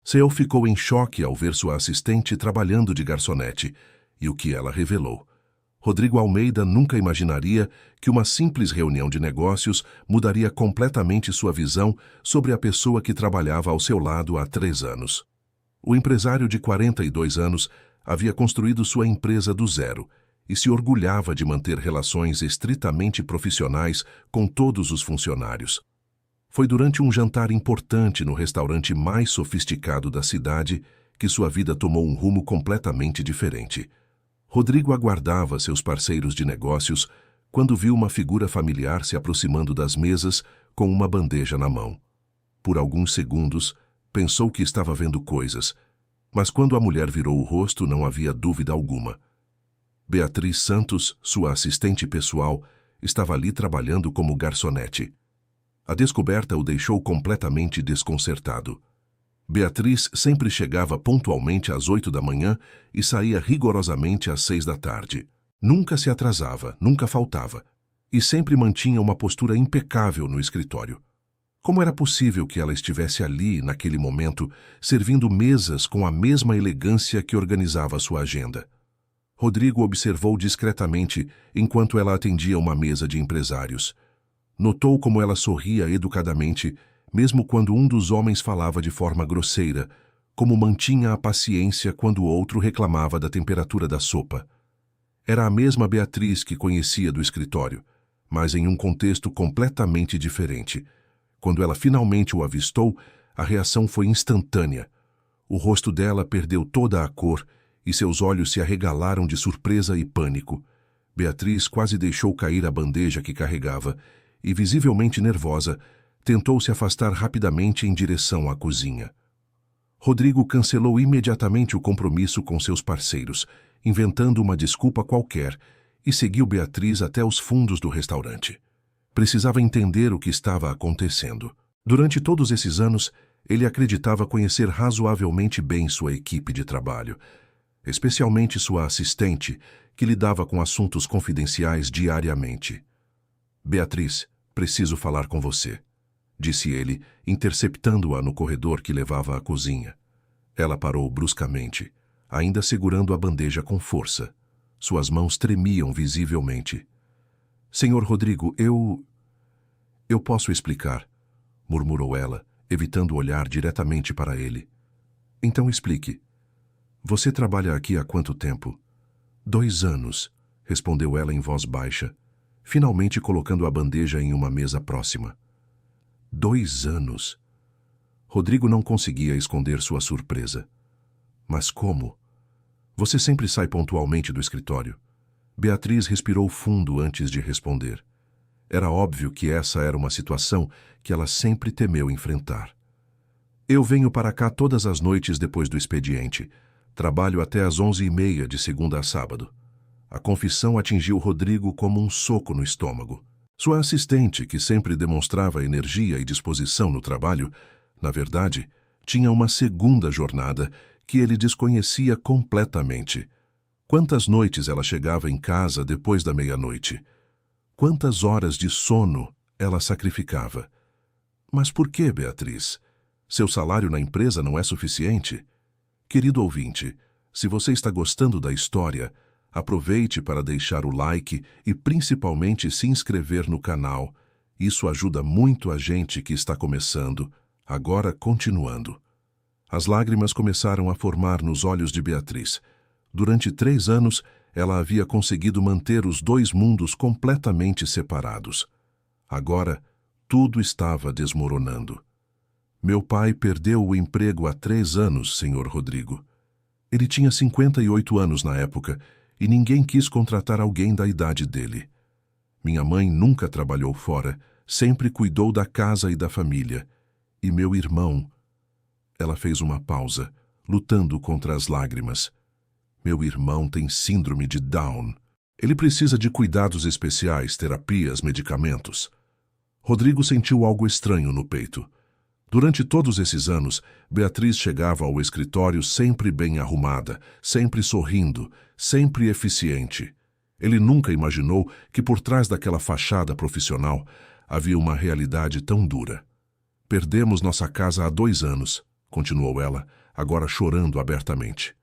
Seu ficou em choque ao ver sua assistente trabalhando de garçonete e o que ela revelou. Rodrigo Almeida nunca imaginaria que uma simples reunião de negócios mudaria completamente sua visão sobre a pessoa que trabalhava ao seu lado há 3 anos. O empresário de 42 anos havia construído sua empresa do zero e se orgulhava de manter relações estritamente profissionais com todos os funcionários. Foi durante um jantar importante no restaurante mais sofisticado da cidade que sua vida tomou um rumo completamente diferente. Rodrigo aguardava seus parceiros de negócios quando viu uma figura familiar se aproximando das mesas com uma bandeja na mão. Por alguns segundos, pensou que estava vendo coisas, mas quando a mulher virou o rosto não havia dúvida alguma. Beatriz Santos, sua assistente pessoal, estava ali trabalhando como garçonete. A descoberta o deixou completamente desconcertado. Beatriz sempre chegava pontualmente às 8 da manhã e saía rigorosamente às 6 da tarde. Nunca se atrasava, nunca faltava, e sempre mantinha uma postura impecável no escritório. Como era possível que ela estivesse ali, naquele momento, servindo mesas com a mesma elegância que organizava sua agenda? Rodrigo observou discretamente enquanto ela atendia uma mesa de empresários. Notou como ela sorria educadamente, mesmo quando um dos homens falava de forma grosseira, como mantinha a paciência quando o outro reclamava da temperatura da sopa. Era a mesma Beatriz que conhecia do escritório, mas em um contexto completamente diferente. Quando ela finalmente o avistou, a reação foi instantânea. O rosto dela perdeu toda a cor e seus olhos se arregalaram de surpresa e pânico. Beatriz quase deixou cair a bandeja que carregava e, visivelmente nervosa, tentou se afastar rapidamente em direção à cozinha. Rodrigo cancelou imediatamente o compromisso com seus parceiros, inventando uma desculpa qualquer, e seguiu Beatriz até os fundos do restaurante. Precisava entender o que estava acontecendo. Durante todos esses anos, ele acreditava conhecer razoavelmente bem sua equipe de trabalho, especialmente sua assistente, que lidava com assuntos confidenciais diariamente. Beatriz, preciso falar com você, disse ele, interceptando-a no corredor que levava à cozinha. Ela parou bruscamente, ainda segurando a bandeja com força. Suas mãos tremiam visivelmente. Senhor Rodrigo, eu posso explicar, murmurou ela, evitando olhar diretamente para ele. Então explique. Você trabalha aqui há quanto tempo? 2 anos, respondeu ela em voz baixa, finalmente colocando a bandeja em uma mesa próxima. 2 anos. Rodrigo não conseguia esconder sua surpresa. Mas como? Você sempre sai pontualmente do escritório? Beatriz respirou fundo antes de responder. Era óbvio que essa era uma situação que ela sempre temeu enfrentar. Eu venho para cá todas as noites depois do expediente. Trabalho até às 11h30 de segunda a sábado. A confissão atingiu Rodrigo como um soco no estômago. Sua assistente, que sempre demonstrava energia e disposição no trabalho, na verdade, tinha uma segunda jornada que ele desconhecia completamente. Quantas noites ela chegava em casa depois da meia-noite? Quantas horas de sono ela sacrificava? Mas por que, Beatriz? Seu salário na empresa não é suficiente? Querido ouvinte, se você está gostando da história, aproveite para deixar o like e principalmente se inscrever no canal. Isso ajuda muito a gente que está começando. Agora, continuando. As lágrimas começaram a formar nos olhos de Beatriz. Durante 3 anos, ela havia conseguido manter os 2 mundos completamente separados. Agora, tudo estava desmoronando. Meu pai perdeu o emprego há 3 anos, senhor Rodrigo. Ele tinha 58 anos na época e ninguém quis contratar alguém da idade dele. Minha mãe nunca trabalhou fora, sempre cuidou da casa e da família. E meu irmão... Ela fez uma pausa, lutando contra as lágrimas. Meu irmão tem síndrome de Down. Ele precisa de cuidados especiais, terapias, medicamentos. Rodrigo sentiu algo estranho no peito. Durante todos esses anos, Beatriz chegava ao escritório sempre bem arrumada, sempre sorrindo, sempre eficiente. Ele nunca imaginou que por trás daquela fachada profissional havia uma realidade tão dura. Perdemos nossa casa há 2 anos, continuou ela, agora chorando abertamente.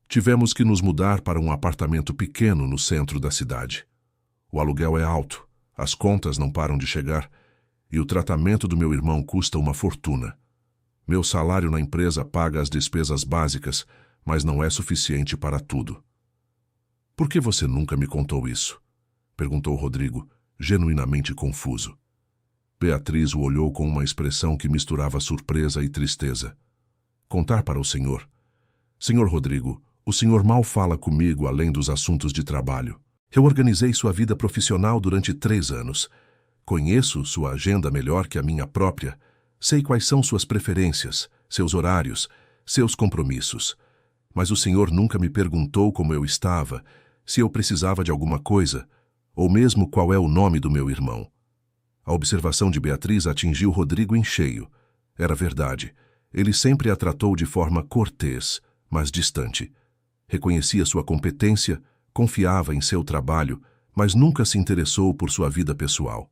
Tivemos que nos mudar para um apartamento pequeno no centro da cidade. O aluguel é alto, as contas não param de chegar, e o tratamento do meu irmão custa uma fortuna. Meu salário na empresa paga as despesas básicas, mas não é suficiente para tudo. Por que você nunca me contou isso? Perguntou Rodrigo, genuinamente confuso. Beatriz o olhou com uma expressão que misturava surpresa e tristeza. Contar para o senhor. Senhor Rodrigo, o senhor mal fala comigo além dos assuntos de trabalho. Eu organizei sua vida profissional durante 3 anos. Conheço sua agenda melhor que a minha própria. Sei quais são suas preferências, seus horários, seus compromissos. Mas o senhor nunca me perguntou como eu estava, se eu precisava de alguma coisa, ou mesmo qual é o nome do meu irmão. A observação de Beatriz atingiu Rodrigo em cheio. Era verdade. Ele sempre a tratou de forma cortês, mas distante. Reconhecia sua competência, confiava em seu trabalho, mas nunca se interessou por sua vida pessoal.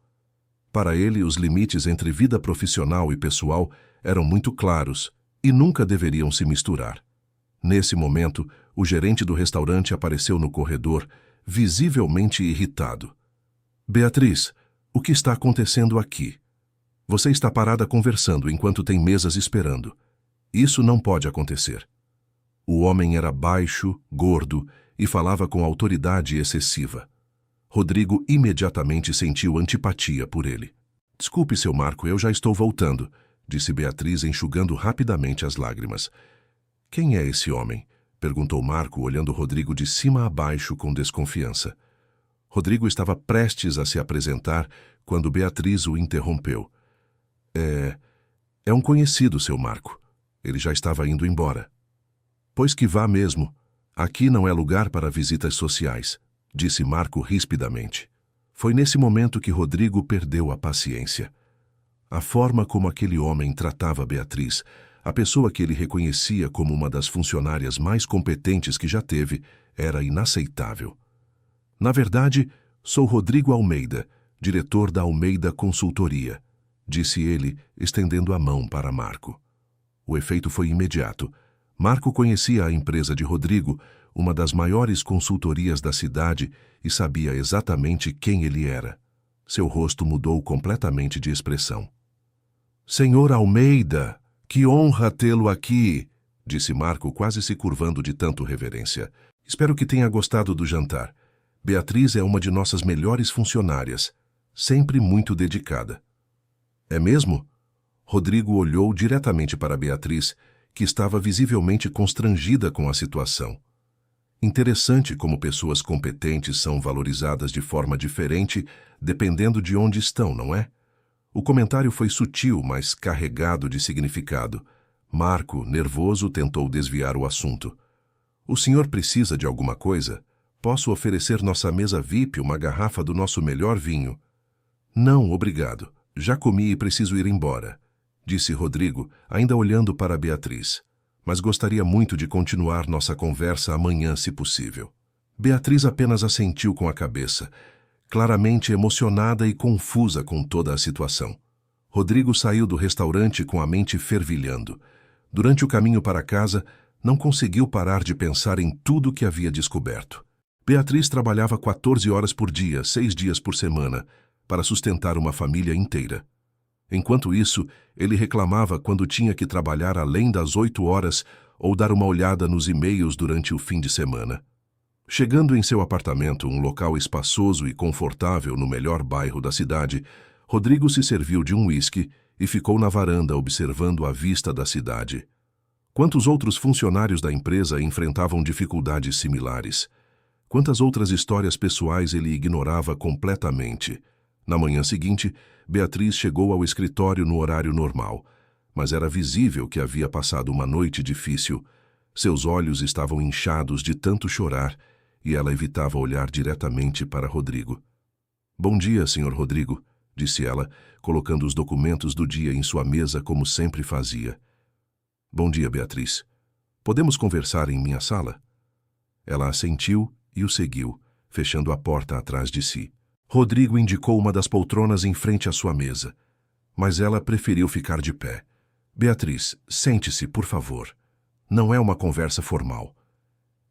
Para ele, os limites entre vida profissional e pessoal eram muito claros e nunca deveriam se misturar. Nesse momento, o gerente do restaurante apareceu no corredor, visivelmente irritado. Beatriz, o que está acontecendo aqui? Você está parada conversando enquanto tem mesas esperando. Isso não pode acontecer. O homem era baixo, gordo e falava com autoridade excessiva. Rodrigo imediatamente sentiu antipatia por ele. Desculpe, seu Marco, eu já estou voltando, disse Beatriz, enxugando rapidamente as lágrimas. Quem é esse homem? Perguntou Marco, olhando Rodrigo de cima a baixo com desconfiança. Rodrigo estava prestes a se apresentar quando Beatriz o interrompeu. É um conhecido, seu Marco. Ele já estava indo embora. Pois que vá mesmo. Aqui não é lugar para visitas sociais, disse Marco rispidamente. Foi nesse momento que Rodrigo perdeu a paciência. A forma como aquele homem tratava Beatriz, a pessoa que ele reconhecia como uma das funcionárias mais competentes que já teve, era inaceitável. Na verdade, sou Rodrigo Almeida, diretor da Almeida Consultoria, disse ele, estendendo a mão para Marco. O efeito foi imediato. Marco conhecia a empresa de Rodrigo, uma das maiores consultorias da cidade, e sabia exatamente quem ele era. Seu rosto mudou completamente de expressão. Senhor Almeida, que honra tê-lo aqui, disse Marco, quase se curvando de tanto reverência. Espero que tenha gostado do jantar. Beatriz é uma de nossas melhores funcionárias, sempre muito dedicada. É mesmo? Rodrigo olhou diretamente para Beatriz, que estava visivelmente constrangida com a situação. Interessante como pessoas competentes são valorizadas de forma diferente dependendo de onde estão, não é? O comentário foi sutil, mas carregado de significado. Marco, nervoso, tentou desviar o assunto. O senhor precisa de alguma coisa? Posso oferecer nossa mesa VIP uma garrafa do nosso melhor vinho. Não, obrigado. Já comi e preciso ir embora, disse Rodrigo, ainda olhando para Beatriz. Mas gostaria muito de continuar nossa conversa amanhã, se possível. Beatriz apenas assentiu com a cabeça, claramente emocionada e confusa com toda a situação. Rodrigo saiu do restaurante com a mente fervilhando. Durante o caminho para casa, não conseguiu parar de pensar em tudo que havia descoberto. Beatriz trabalhava 14 horas por dia, 6 dias por semana, para sustentar uma família inteira. Enquanto isso, ele reclamava quando tinha que trabalhar além das 8 horas ou dar uma olhada nos e-mails durante o fim de semana. Chegando em seu apartamento, um local espaçoso e confortável no melhor bairro da cidade, Rodrigo se serviu de um uísque e ficou na varanda observando a vista da cidade. Quantos outros funcionários da empresa enfrentavam dificuldades similares? Quantas outras histórias pessoais ele ignorava completamente? Na manhã seguinte, Beatriz chegou ao escritório no horário normal, mas era visível que havia passado uma noite difícil. Seus olhos estavam inchados de tanto chorar e ela evitava olhar diretamente para Rodrigo. Bom dia, senhor Rodrigo, disse ela, colocando os documentos do dia em sua mesa como sempre fazia. Bom dia, Beatriz. Podemos conversar em minha sala? Ela assentiu e o seguiu, fechando a porta atrás de si. Rodrigo indicou uma das poltronas em frente à sua mesa, mas ela preferiu ficar de pé. Beatriz, sente-se, por favor. Não é uma conversa formal.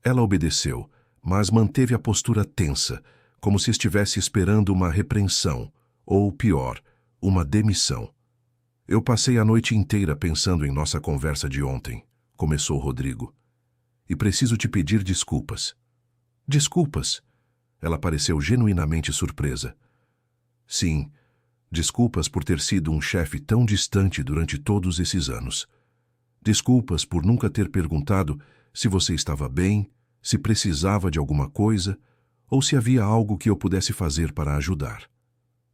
Ela obedeceu, mas manteve a postura tensa, como se estivesse esperando uma repreensão, ou pior, uma demissão. Eu passei a noite inteira pensando em nossa conversa de ontem, começou Rodrigo. E preciso te pedir desculpas. Desculpas? Ela pareceu genuinamente surpresa. Sim, desculpas por ter sido um chefe tão distante durante todos esses anos. Desculpas por nunca ter perguntado se você estava bem, se precisava de alguma coisa, ou se havia algo que eu pudesse fazer para ajudar.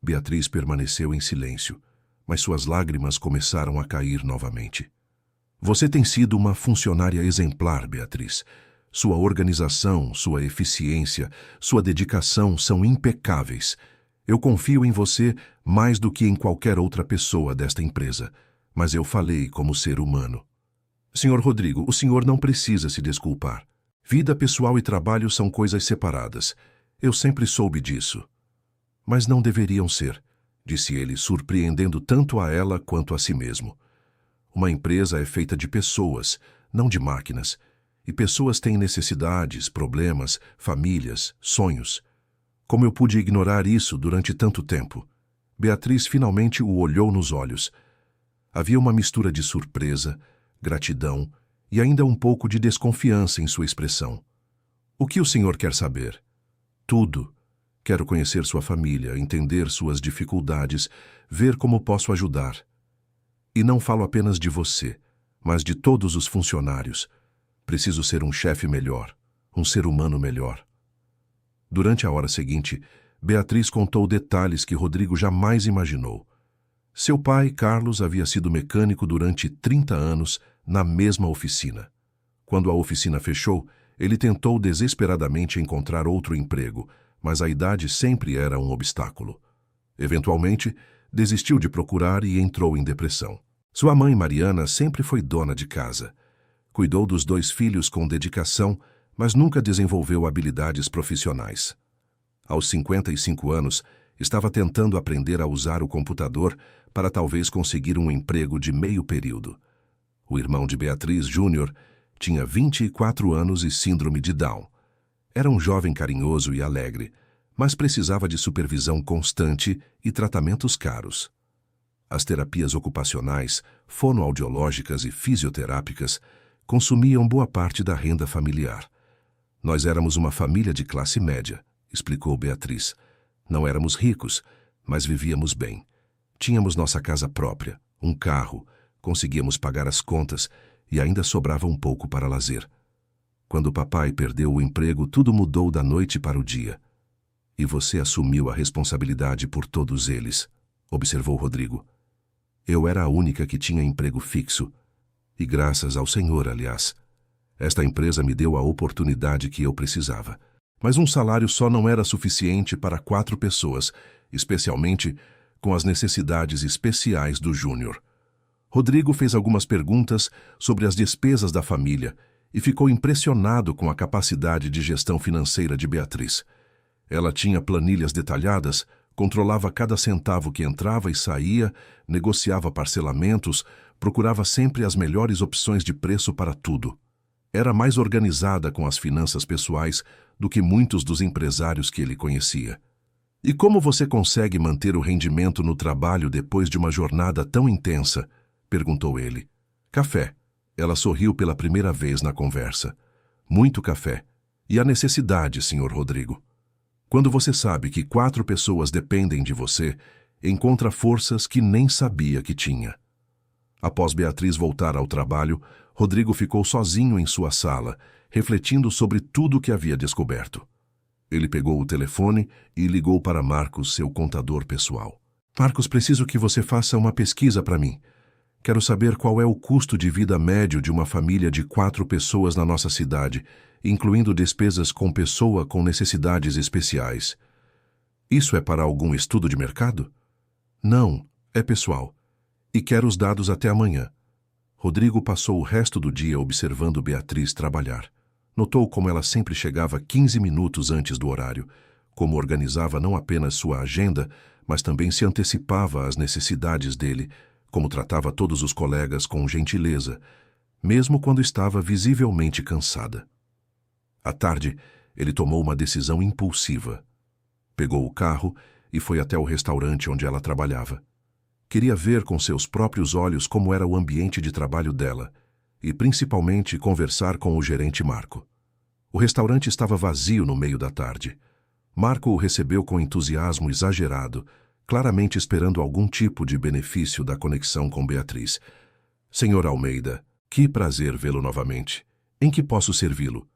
Beatriz permaneceu em silêncio, mas suas lágrimas começaram a cair novamente. Você tem sido uma funcionária exemplar, Beatriz. Sua organização, sua eficiência, sua dedicação são impecáveis. Eu confio em você mais do que em qualquer outra pessoa desta empresa, mas eu falei como ser humano. Senhor Rodrigo, o senhor não precisa se desculpar. Vida pessoal e trabalho são coisas separadas. Eu sempre soube disso. Mas não deveriam ser, disse ele, surpreendendo tanto a ela quanto a si mesmo. Uma empresa é feita de pessoas, não de máquinas. E pessoas têm necessidades, problemas, famílias, sonhos. Como eu pude ignorar isso durante tanto tempo? Beatriz finalmente o olhou nos olhos. Havia uma mistura de surpresa, gratidão e ainda um pouco de desconfiança em sua expressão. O que o senhor quer saber? Tudo. Quero conhecer sua família, entender suas dificuldades, ver como posso ajudar. E não falo apenas de você, mas de todos os funcionários. Preciso ser um chefe melhor, um ser humano melhor. Durante a hora seguinte, Beatriz contou detalhes que Rodrigo jamais imaginou. Seu pai, Carlos, havia sido mecânico durante 30 anos na mesma oficina. Quando a oficina fechou, ele tentou desesperadamente encontrar outro emprego, mas a idade sempre era um obstáculo. Eventualmente, desistiu de procurar e entrou em depressão. Sua mãe, Mariana, sempre foi dona de casa. Cuidou dos 2 filhos com dedicação, mas nunca desenvolveu habilidades profissionais. Aos 55 anos, estava tentando aprender a usar o computador para talvez conseguir um emprego de meio período. O irmão de Beatriz, Júnior, tinha 24 anos e síndrome de Down. Era um jovem carinhoso e alegre, mas precisava de supervisão constante e tratamentos caros. As terapias ocupacionais, fonoaudiológicas e fisioterápicas consumiam boa parte da renda familiar. Nós éramos uma família de classe média, explicou Beatriz. Não éramos ricos, mas vivíamos bem. Tínhamos nossa casa própria, um carro, conseguíamos pagar as contas e ainda sobrava um pouco para lazer. Quando o papai perdeu o emprego, tudo mudou da noite para o dia. E você assumiu a responsabilidade por todos eles, observou Rodrigo. Eu era a única que tinha emprego fixo. E graças ao Senhor, aliás. Esta empresa me deu a oportunidade que eu precisava. Mas um salário só não era suficiente para 4 pessoas, especialmente com as necessidades especiais do Júnior. Rodrigo fez algumas perguntas sobre as despesas da família e ficou impressionado com a capacidade de gestão financeira de Beatriz. Ela tinha planilhas detalhadas, controlava cada centavo que entrava e saía, negociava parcelamentos, procurava sempre as melhores opções de preço para tudo. Era mais organizada com as finanças pessoais do que muitos dos empresários que ele conhecia. E como você consegue manter o rendimento no trabalho depois de uma jornada tão intensa? Perguntou ele. Café. Ela sorriu pela primeira vez na conversa. Muito café. E a necessidade, Sr. Rodrigo. Quando você sabe que 4 pessoas dependem de você, encontra forças que nem sabia que tinha. Após Beatriz voltar ao trabalho, Rodrigo ficou sozinho em sua sala, refletindo sobre tudo o que havia descoberto. Ele pegou o telefone e ligou para Marcos, seu contador pessoal. Marcos, preciso que você faça uma pesquisa para mim. Quero saber qual é o custo de vida médio de uma família de 4 pessoas na nossa cidade, incluindo despesas com pessoa com necessidades especiais. Isso é para algum estudo de mercado? Não, é pessoal. E quero os dados até amanhã. Rodrigo passou o resto do dia observando Beatriz trabalhar. Notou como ela sempre chegava 15 minutos antes do horário, como organizava não apenas sua agenda, mas também se antecipava às necessidades dele, como tratava todos os colegas com gentileza, mesmo quando estava visivelmente cansada. À tarde, ele tomou uma decisão impulsiva. Pegou o carro e foi até o restaurante onde ela trabalhava. Queria ver com seus próprios olhos como era o ambiente de trabalho dela e, principalmente, conversar com o gerente Marco. O restaurante estava vazio no meio da tarde. Marco o recebeu com entusiasmo exagerado, claramente esperando algum tipo de benefício da conexão com Beatriz. Senhor Almeida, que prazer vê-lo novamente. Em que posso servi-lo?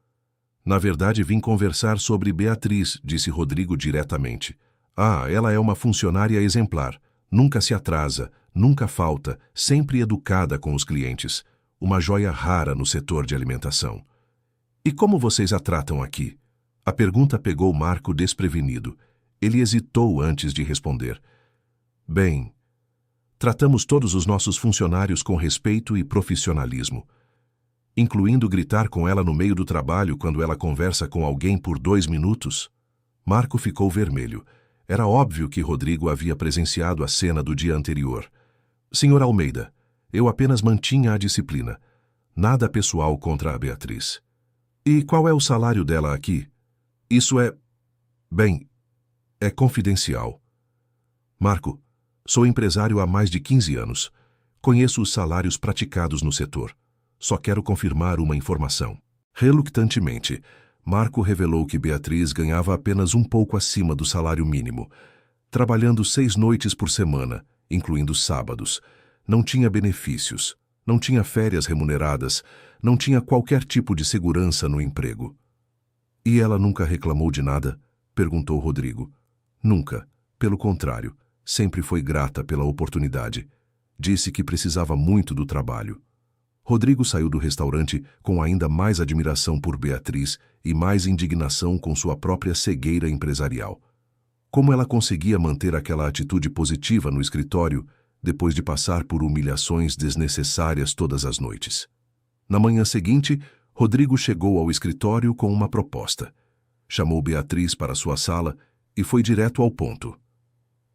Na verdade, vim conversar sobre Beatriz, disse Rodrigo diretamente. Ah, ela é uma funcionária exemplar. Nunca se atrasa, nunca falta, sempre educada com os clientes. Uma joia rara no setor de alimentação. E como vocês a tratam aqui? A pergunta pegou Marco desprevenido. Ele hesitou antes de responder. Bem, tratamos todos os nossos funcionários com respeito e profissionalismo, incluindo gritar com ela no meio do trabalho quando ela conversa com alguém por 2 minutos. Marco ficou vermelho. Era óbvio que Rodrigo havia presenciado a cena do dia anterior. Senhor Almeida, eu apenas mantinha a disciplina. Nada pessoal contra a Beatriz. E qual é o salário dela aqui? Isso é... Bem, é confidencial. Marco, sou empresário há mais de 15 anos. Conheço os salários praticados no setor. Só quero confirmar uma informação. Relutantemente, Marco revelou que Beatriz ganhava apenas um pouco acima do salário mínimo, trabalhando 6 noites por semana, incluindo sábados. Não tinha benefícios, não tinha férias remuneradas, não tinha qualquer tipo de segurança no emprego. E ela nunca reclamou de nada? Perguntou Rodrigo. Nunca. Pelo contrário, sempre foi grata pela oportunidade. Disse que precisava muito do trabalho. Rodrigo saiu do restaurante com ainda mais admiração por Beatriz e mais indignação com sua própria cegueira empresarial. Como ela conseguia manter aquela atitude positiva no escritório depois de passar por humilhações desnecessárias todas as noites? Na manhã seguinte, Rodrigo chegou ao escritório com uma proposta. Chamou Beatriz para sua sala e foi direto ao ponto.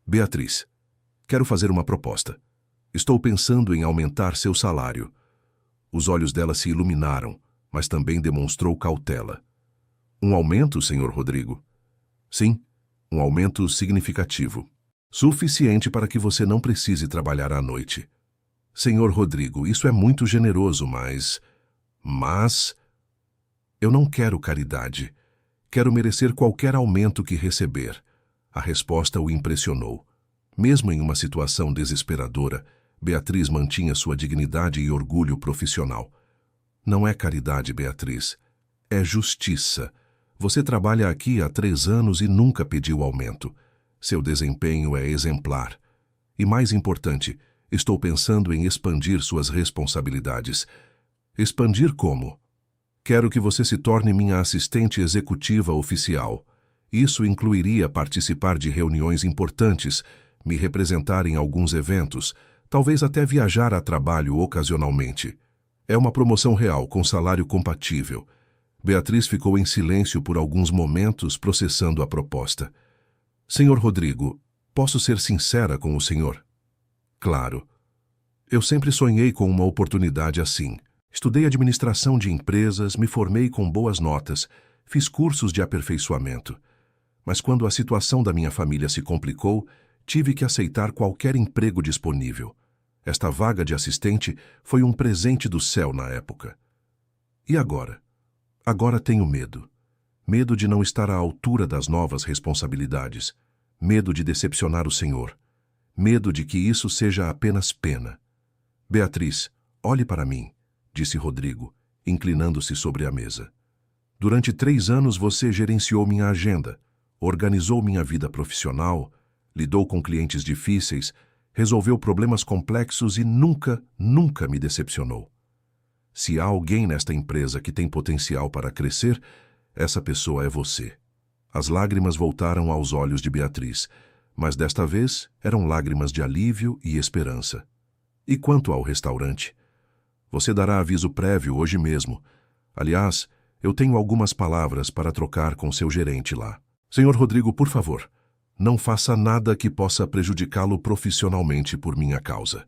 Beatriz, quero fazer uma proposta. Estou pensando em aumentar seu salário. Os olhos dela se iluminaram, mas também demonstrou cautela. Um aumento, senhor Rodrigo? Sim, um aumento significativo. Suficiente para que você não precise trabalhar à noite. Senhor Rodrigo, isso é muito generoso, mas... Eu não quero caridade. Quero merecer qualquer aumento que receber. A resposta o impressionou. Mesmo em uma situação desesperadora, Beatriz mantinha sua dignidade e orgulho profissional. Não é caridade, Beatriz. É justiça. Você trabalha aqui há 3 anos e nunca pediu aumento. Seu desempenho é exemplar. E mais importante, estou pensando em expandir suas responsabilidades. Expandir como? Quero que você se torne minha assistente executiva oficial. Isso incluiria participar de reuniões importantes, me representar em alguns eventos, talvez até viajar a trabalho ocasionalmente. É uma promoção real, com salário compatível. Beatriz ficou em silêncio por alguns momentos, processando a proposta. Senhor Rodrigo, posso ser sincera com o senhor? Claro. Eu sempre sonhei com uma oportunidade assim. Estudei administração de empresas, me formei com boas notas, fiz cursos de aperfeiçoamento. Mas quando a situação da minha família se complicou, tive que aceitar qualquer emprego disponível. Esta vaga de assistente foi um presente do céu na época. E agora? Agora tenho medo. Medo de não estar à altura das novas responsabilidades. Medo de decepcionar o Senhor. Medo de que isso seja apenas pena. Beatriz, olhe para mim, disse Rodrigo, inclinando-se sobre a mesa. Durante 3 anos você gerenciou minha agenda, organizou minha vida profissional, lidou com clientes difíceis, resolveu problemas complexos e nunca me decepcionou. Se há alguém nesta empresa que tem potencial para crescer, essa pessoa é você. As lágrimas voltaram aos olhos de Beatriz, mas desta vez eram lágrimas de alívio e esperança. E quanto ao restaurante? Você dará aviso prévio hoje mesmo. Aliás, eu tenho algumas palavras para trocar com seu gerente lá. Senhor Rodrigo, por favor, não faça nada que possa prejudicá-lo profissionalmente por minha causa.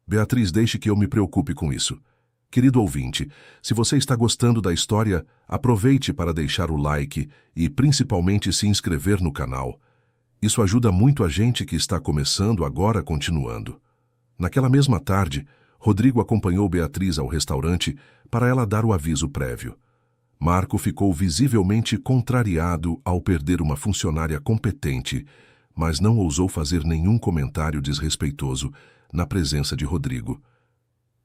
Beatriz, deixe que eu me preocupe com isso. Querido ouvinte, se você está gostando da história, aproveite para deixar o like e principalmente se inscrever no canal. Isso ajuda muito a gente que está começando agora continuando. Naquela mesma tarde, Rodrigo acompanhou Beatriz ao restaurante para ela dar o aviso prévio. Marco ficou visivelmente contrariado ao perder uma funcionária competente, mas não ousou fazer nenhum comentário desrespeitoso na presença de Rodrigo.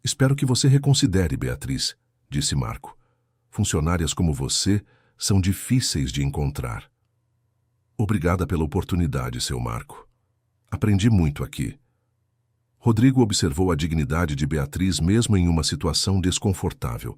Espero que você reconsidere, Beatriz, disse Marco. Funcionárias como você são difíceis de encontrar. Obrigada pela oportunidade, seu Marco. Aprendi muito aqui. Rodrigo observou a dignidade de Beatriz mesmo em uma situação desconfortável.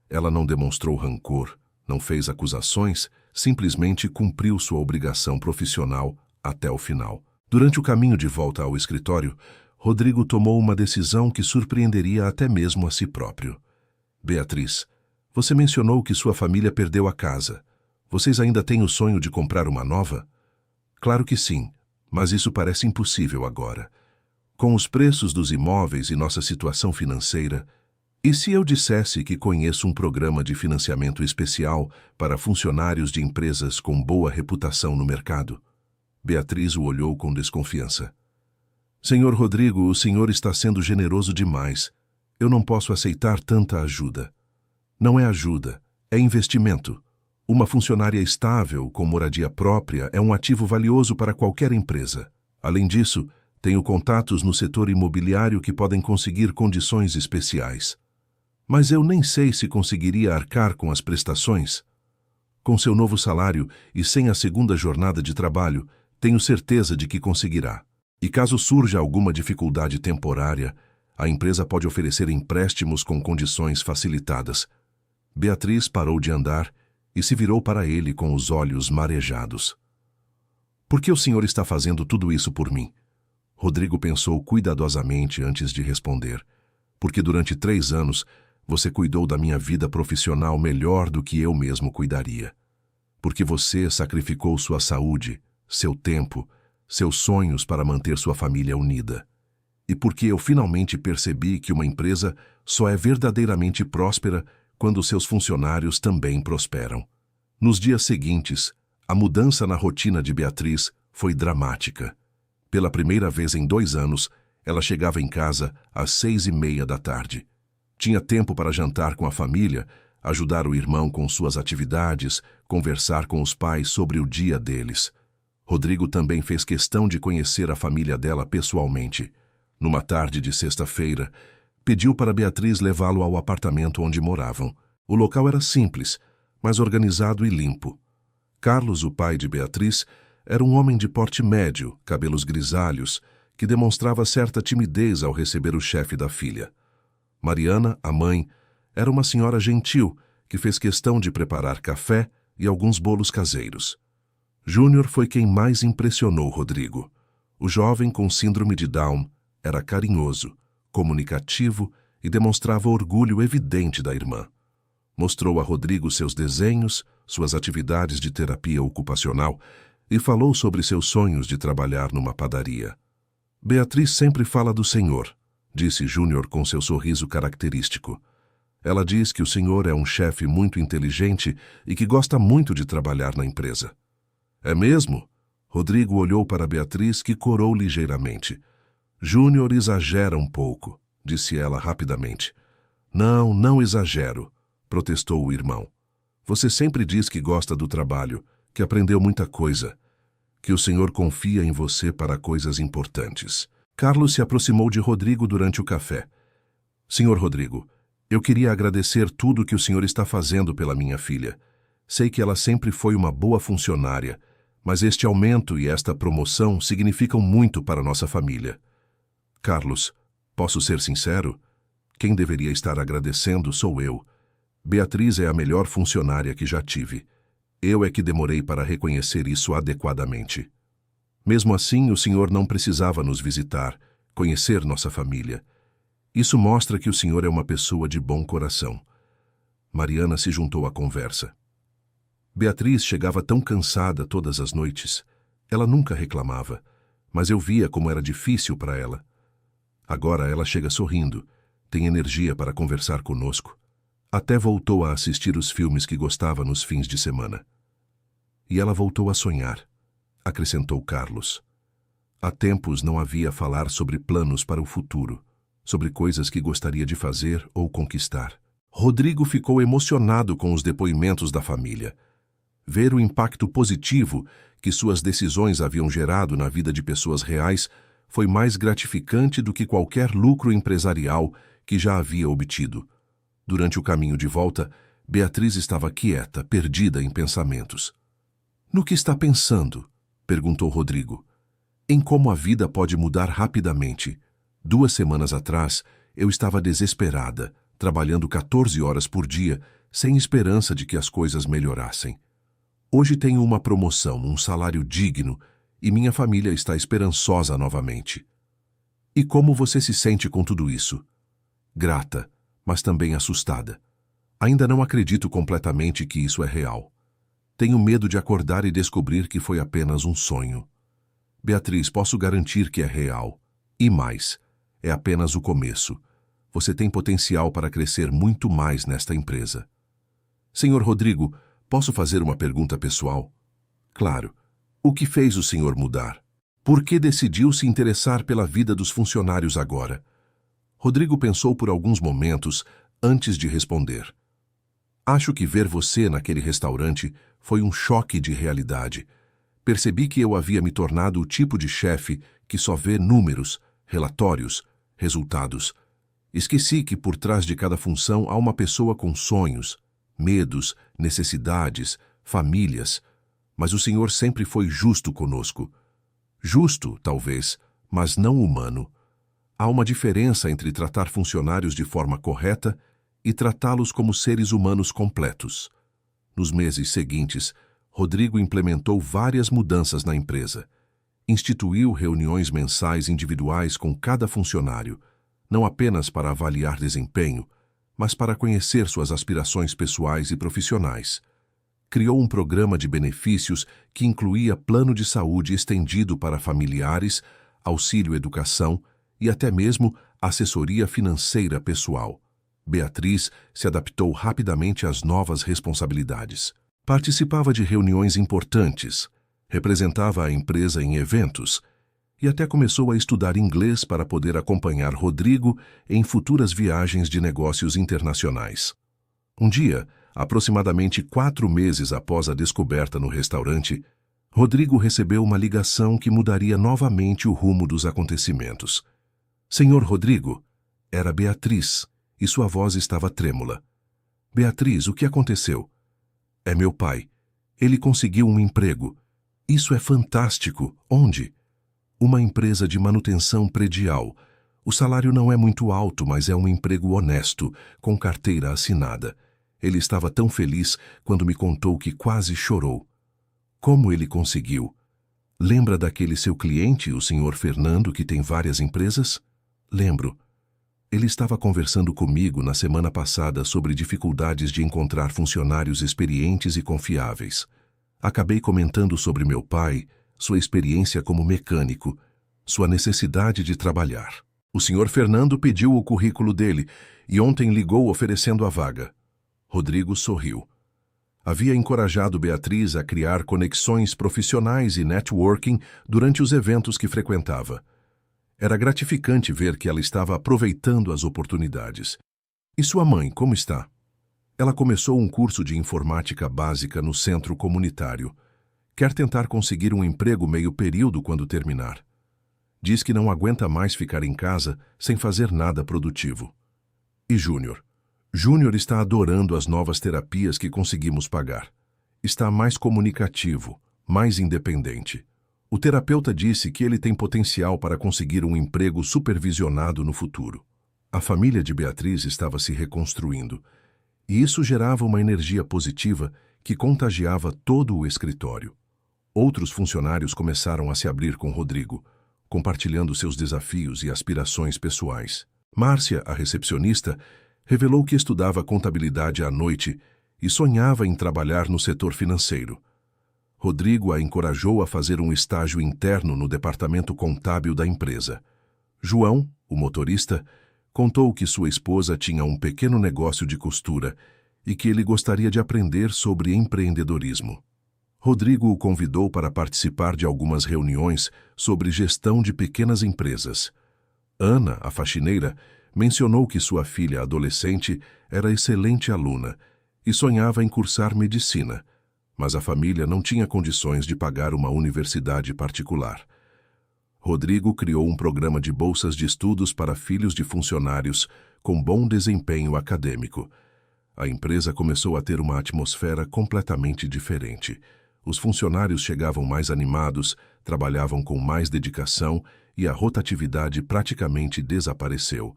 Ela não demonstrou rancor, não fez acusações, simplesmente cumpriu sua obrigação profissional até o final. Durante o caminho de volta ao escritório, Rodrigo tomou uma decisão que surpreenderia até mesmo a si próprio. Beatriz, você mencionou que sua família perdeu a casa. Vocês ainda têm o sonho de comprar uma nova? Claro que sim, mas isso parece impossível agora. Com os preços dos imóveis e nossa situação financeira, e se eu dissesse que conheço um programa de financiamento especial para funcionários de empresas com boa reputação no mercado? Beatriz o olhou com desconfiança. Senhor Rodrigo, o senhor está sendo generoso demais. Eu não posso aceitar tanta ajuda. Não é ajuda, é investimento. Uma funcionária estável, com moradia própria, é um ativo valioso para qualquer empresa. Além disso, tenho contatos no setor imobiliário que podem conseguir condições especiais. Mas eu nem sei se conseguiria arcar com as prestações. Com seu novo salário e sem a segunda jornada de trabalho, tenho certeza de que conseguirá. E caso surja alguma dificuldade temporária, a empresa pode oferecer empréstimos com condições facilitadas. Beatriz parou de andar e se virou para ele com os olhos marejados. Por que o senhor está fazendo tudo isso por mim? Rodrigo pensou cuidadosamente antes de responder. Porque durante 3 anos você cuidou da minha vida profissional melhor do que eu mesmo cuidaria. Porque você sacrificou sua saúde, seu tempo, seus sonhos para manter sua família unida. E porque eu finalmente percebi que uma empresa só é verdadeiramente próspera quando seus funcionários também prosperam. Nos dias seguintes, a mudança na rotina de Beatriz foi dramática. Pela primeira vez em 2 anos, ela chegava em casa às 6:30 da tarde. Tinha tempo para jantar com a família, ajudar o irmão com suas atividades, conversar com os pais sobre o dia deles. Rodrigo também fez questão de conhecer a família dela pessoalmente. Numa tarde de sexta-feira, pediu para Beatriz levá-lo ao apartamento onde moravam. O local era simples, mas organizado e limpo. Carlos, o pai de Beatriz, era um homem de porte médio, cabelos grisalhos, que demonstrava certa timidez ao receber o chefe da filha. Mariana, a mãe, era uma senhora gentil, que fez questão de preparar café e alguns bolos caseiros. Júnior foi quem mais impressionou Rodrigo. O jovem com síndrome de Down era carinhoso, comunicativo e demonstrava orgulho evidente da irmã. Mostrou a Rodrigo seus desenhos, suas atividades de terapia ocupacional e falou sobre seus sonhos de trabalhar numa padaria. Beatriz sempre fala do senhor, disse Júnior com seu sorriso característico. Ela diz que o senhor é um chefe muito inteligente e que gosta muito de trabalhar na empresa. É mesmo? Rodrigo olhou para Beatriz, que corou ligeiramente. Júnior exagera um pouco, disse ela rapidamente. Não, não exagero, protestou o irmão. Você sempre diz que gosta do trabalho, que aprendeu muita coisa, que o senhor confia em você para coisas importantes. Carlos se aproximou de Rodrigo durante o café. Senhor Rodrigo, eu queria agradecer tudo que o senhor está fazendo pela minha filha. Sei que ela sempre foi uma boa funcionária, mas este aumento e esta promoção significam muito para nossa família. Carlos, posso ser sincero? Quem deveria estar agradecendo sou eu. Beatriz é a melhor funcionária que já tive. Eu é que demorei para reconhecer isso adequadamente. Mesmo assim, o senhor não precisava nos visitar, conhecer nossa família. Isso mostra que o senhor é uma pessoa de bom coração. Mariana se juntou à conversa. Beatriz chegava tão cansada todas as noites. Ela nunca reclamava, mas eu via como era difícil para ela. Agora ela chega sorrindo, tem energia para conversar conosco. Até voltou a assistir os filmes que gostava nos fins de semana. E ela voltou a sonhar, acrescentou Carlos. Há tempos não havia falar sobre planos para o futuro, sobre coisas que gostaria de fazer ou conquistar. Rodrigo ficou emocionado com os depoimentos da família. Ver o impacto positivo que suas decisões haviam gerado na vida de pessoas reais foi mais gratificante do que qualquer lucro empresarial que já havia obtido. Durante o caminho de volta, Beatriz estava quieta, perdida em pensamentos. "No que está pensando?" perguntou Rodrigo. "Em como a vida pode mudar rapidamente. 2 semanas atrás, eu estava desesperada, trabalhando 14 horas por dia, sem esperança de que as coisas melhorassem. Hoje tenho uma promoção, um salário digno, e minha família está esperançosa novamente." "E como você se sente com tudo isso?" "Grata, mas também assustada. Ainda não acredito completamente que isso é real. Tenho medo de acordar e descobrir que foi apenas um sonho. Beatriz, posso garantir que é real. E mais, é apenas o começo. Você tem potencial para crescer muito mais nesta empresa." "Senhor Rodrigo, posso fazer uma pergunta pessoal?" "Claro. O que fez o senhor mudar? Por que decidiu se interessar pela vida dos funcionários agora?" Rodrigo pensou por alguns momentos antes de responder. "Acho que ver você naquele restaurante foi um choque de realidade. Percebi que eu havia me tornado o tipo de chefe que só vê números, relatórios, resultados. Esqueci que por trás de cada função há uma pessoa com sonhos, medos, necessidades, famílias. Mas o senhor sempre foi justo conosco. Justo, talvez, mas não humano. Há uma diferença entre tratar funcionários de forma correta e tratá-los como seres humanos completos." Nos meses seguintes, Rodrigo implementou várias mudanças na empresa. Instituiu reuniões mensais individuais com cada funcionário, não apenas para avaliar desempenho, mas para conhecer suas aspirações pessoais e profissionais. Criou um programa de benefícios que incluía plano de saúde estendido para familiares, auxílio educação e até mesmo assessoria financeira pessoal. Beatriz se adaptou rapidamente às novas responsabilidades. Participava de reuniões importantes, representava a empresa em eventos e até começou a estudar inglês para poder acompanhar Rodrigo em futuras viagens de negócios internacionais. Um dia, aproximadamente 4 meses após a descoberta no restaurante, Rodrigo recebeu uma ligação que mudaria novamente o rumo dos acontecimentos. "Senhor Rodrigo", era Beatriz, e sua voz estava trêmula. "Beatriz, o que aconteceu?" "É meu pai. Ele conseguiu um emprego. Isso é fantástico. Onde?" "Uma empresa de manutenção predial. O salário não é muito alto, mas é um emprego honesto, com carteira assinada. Ele estava tão feliz quando me contou que quase chorou." "Como ele conseguiu?" "Lembra daquele seu cliente, o senhor Fernando, que tem várias empresas?" "Lembro. Ele estava conversando comigo na semana passada sobre dificuldades de encontrar funcionários experientes e confiáveis. Acabei comentando sobre meu pai, sua experiência como mecânico, sua necessidade de trabalhar. O senhor Fernando pediu o currículo dele e ontem ligou oferecendo a vaga." Rodrigo sorriu. Havia encorajado Beatriz a criar conexões profissionais e networking durante os eventos que frequentava. Era gratificante ver que ela estava aproveitando as oportunidades. "E sua mãe, como está?" "Ela começou um curso de informática básica no centro comunitário. Quer tentar conseguir um emprego meio período quando terminar. Diz que não aguenta mais ficar em casa sem fazer nada produtivo." "E Júnior?" "Júnior está adorando as novas terapias que conseguimos pagar. Está mais comunicativo, mais independente. O terapeuta disse que ele tem potencial para conseguir um emprego supervisionado no futuro." A família de Beatriz estava se reconstruindo, e isso gerava uma energia positiva que contagiava todo o escritório. Outros funcionários começaram a se abrir com Rodrigo, compartilhando seus desafios e aspirações pessoais. Márcia, a recepcionista, revelou que estudava contabilidade à noite e sonhava em trabalhar no setor financeiro. Rodrigo a encorajou a fazer um estágio interno no departamento contábil da empresa. João, O motorista contou que sua esposa tinha um pequeno negócio de costura e que ele gostaria de aprender sobre empreendedorismo. Rodrigo o convidou para participar de algumas reuniões sobre gestão de pequenas empresas. Ana, a faxineira, mencionou que sua filha adolescente era excelente aluna e sonhava em cursar medicina, mas a família não tinha condições de pagar uma universidade particular. Rodrigo criou um programa de bolsas de estudos para filhos de funcionários com bom desempenho acadêmico. A empresa começou a ter uma atmosfera completamente diferente. Os funcionários chegavam mais animados, trabalhavam com mais dedicação e a rotatividade praticamente desapareceu.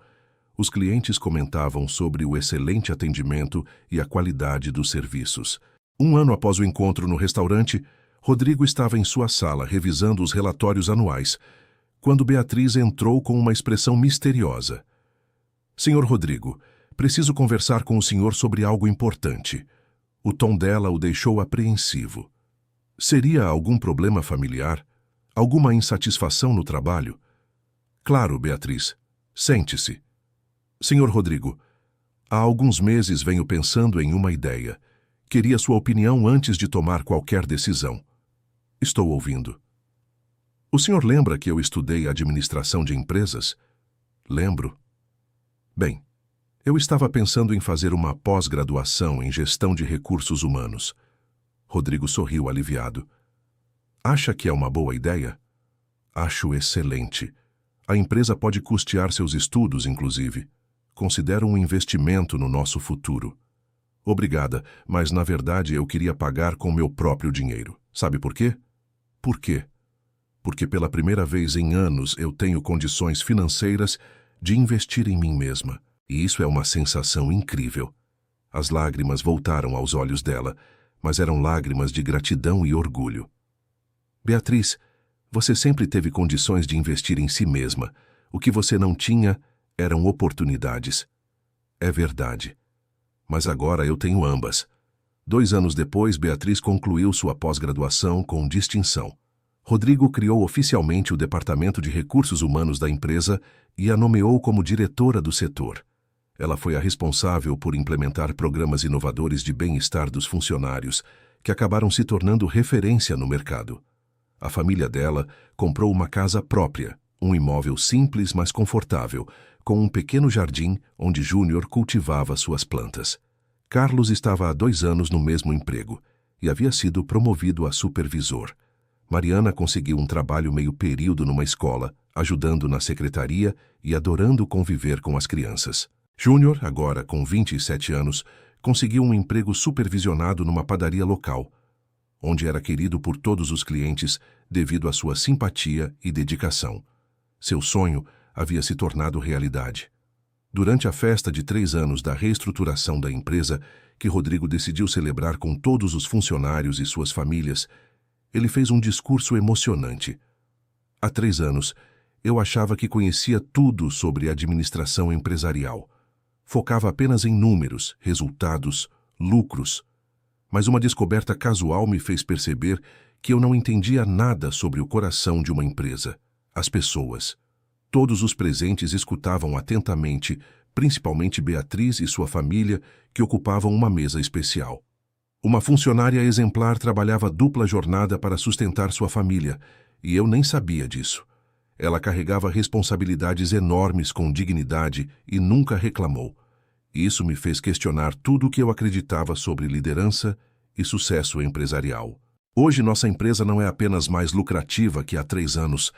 Os clientes comentavam sobre o excelente atendimento e a qualidade dos serviços. Um ano após o encontro no restaurante, Rodrigo estava em sua sala revisando os relatórios anuais, quando Beatriz entrou com uma expressão misteriosa. Senhor Rodrigo, preciso conversar com o senhor sobre algo importante. O tom dela o deixou apreensivo. Seria algum problema familiar? Alguma insatisfação no trabalho? Claro, Beatriz. Sente-se. Senhor Rodrigo, há alguns meses venho pensando em uma ideia. Queria sua opinião antes de tomar qualquer decisão. Estou ouvindo. O senhor lembra que eu estudei administração de empresas? Lembro. Bem, eu estava pensando em fazer uma pós-graduação em gestão de recursos humanos. Rodrigo sorriu aliviado. Acha que é uma boa ideia? Acho excelente. A empresa pode custear seus estudos, inclusive. Considero um investimento no nosso futuro. Obrigada, mas na verdade eu queria pagar com meu próprio dinheiro. Sabe por quê? Por quê? Porque pela primeira vez em anos eu tenho condições financeiras de investir em mim mesma. E isso é uma sensação incrível. As lágrimas voltaram aos olhos dela, mas eram lágrimas de gratidão e orgulho. Beatriz, você sempre teve condições de investir em si mesma. O que você não tinha eram oportunidades. É verdade. Mas agora eu tenho ambas. 2 anos depois, Beatriz concluiu sua pós-graduação com distinção. Rodrigo criou oficialmente o Departamento de Recursos Humanos da empresa e a nomeou como diretora do setor. Ela foi a responsável por implementar programas inovadores de bem-estar dos funcionários, que acabaram se tornando referência no mercado. A família dela comprou uma casa própria, um imóvel simples, mas confortável, com um pequeno jardim onde Júnior cultivava suas plantas. Carlos estava há 2 anos no mesmo emprego e havia sido promovido a supervisor. Mariana conseguiu um trabalho meio período numa escola, ajudando na secretaria e adorando conviver com as crianças. Júnior, agora com 27 anos, conseguiu um emprego supervisionado numa padaria local, onde era querido por todos os clientes devido à sua simpatia e dedicação. Seu sonho havia se tornado realidade. Durante a festa de 3 anos da reestruturação da empresa, que Rodrigo decidiu celebrar com todos os funcionários e suas famílias, ele fez um discurso emocionante. Há 3 anos, eu achava que conhecia tudo sobre administração empresarial. Focava apenas em números, resultados, lucros. Mas uma descoberta casual me fez perceber que eu não entendia nada sobre o coração de uma empresa, as pessoas. Todos os presentes escutavam atentamente, principalmente Beatriz e sua família, que ocupavam uma mesa especial. Uma funcionária exemplar trabalhava dupla jornada para sustentar sua família, e eu nem sabia disso. Ela carregava responsabilidades enormes com dignidade e nunca reclamou. Isso me fez questionar tudo o que eu acreditava sobre liderança e sucesso empresarial. Hoje nossa empresa não é apenas mais lucrativa que há 3 anos,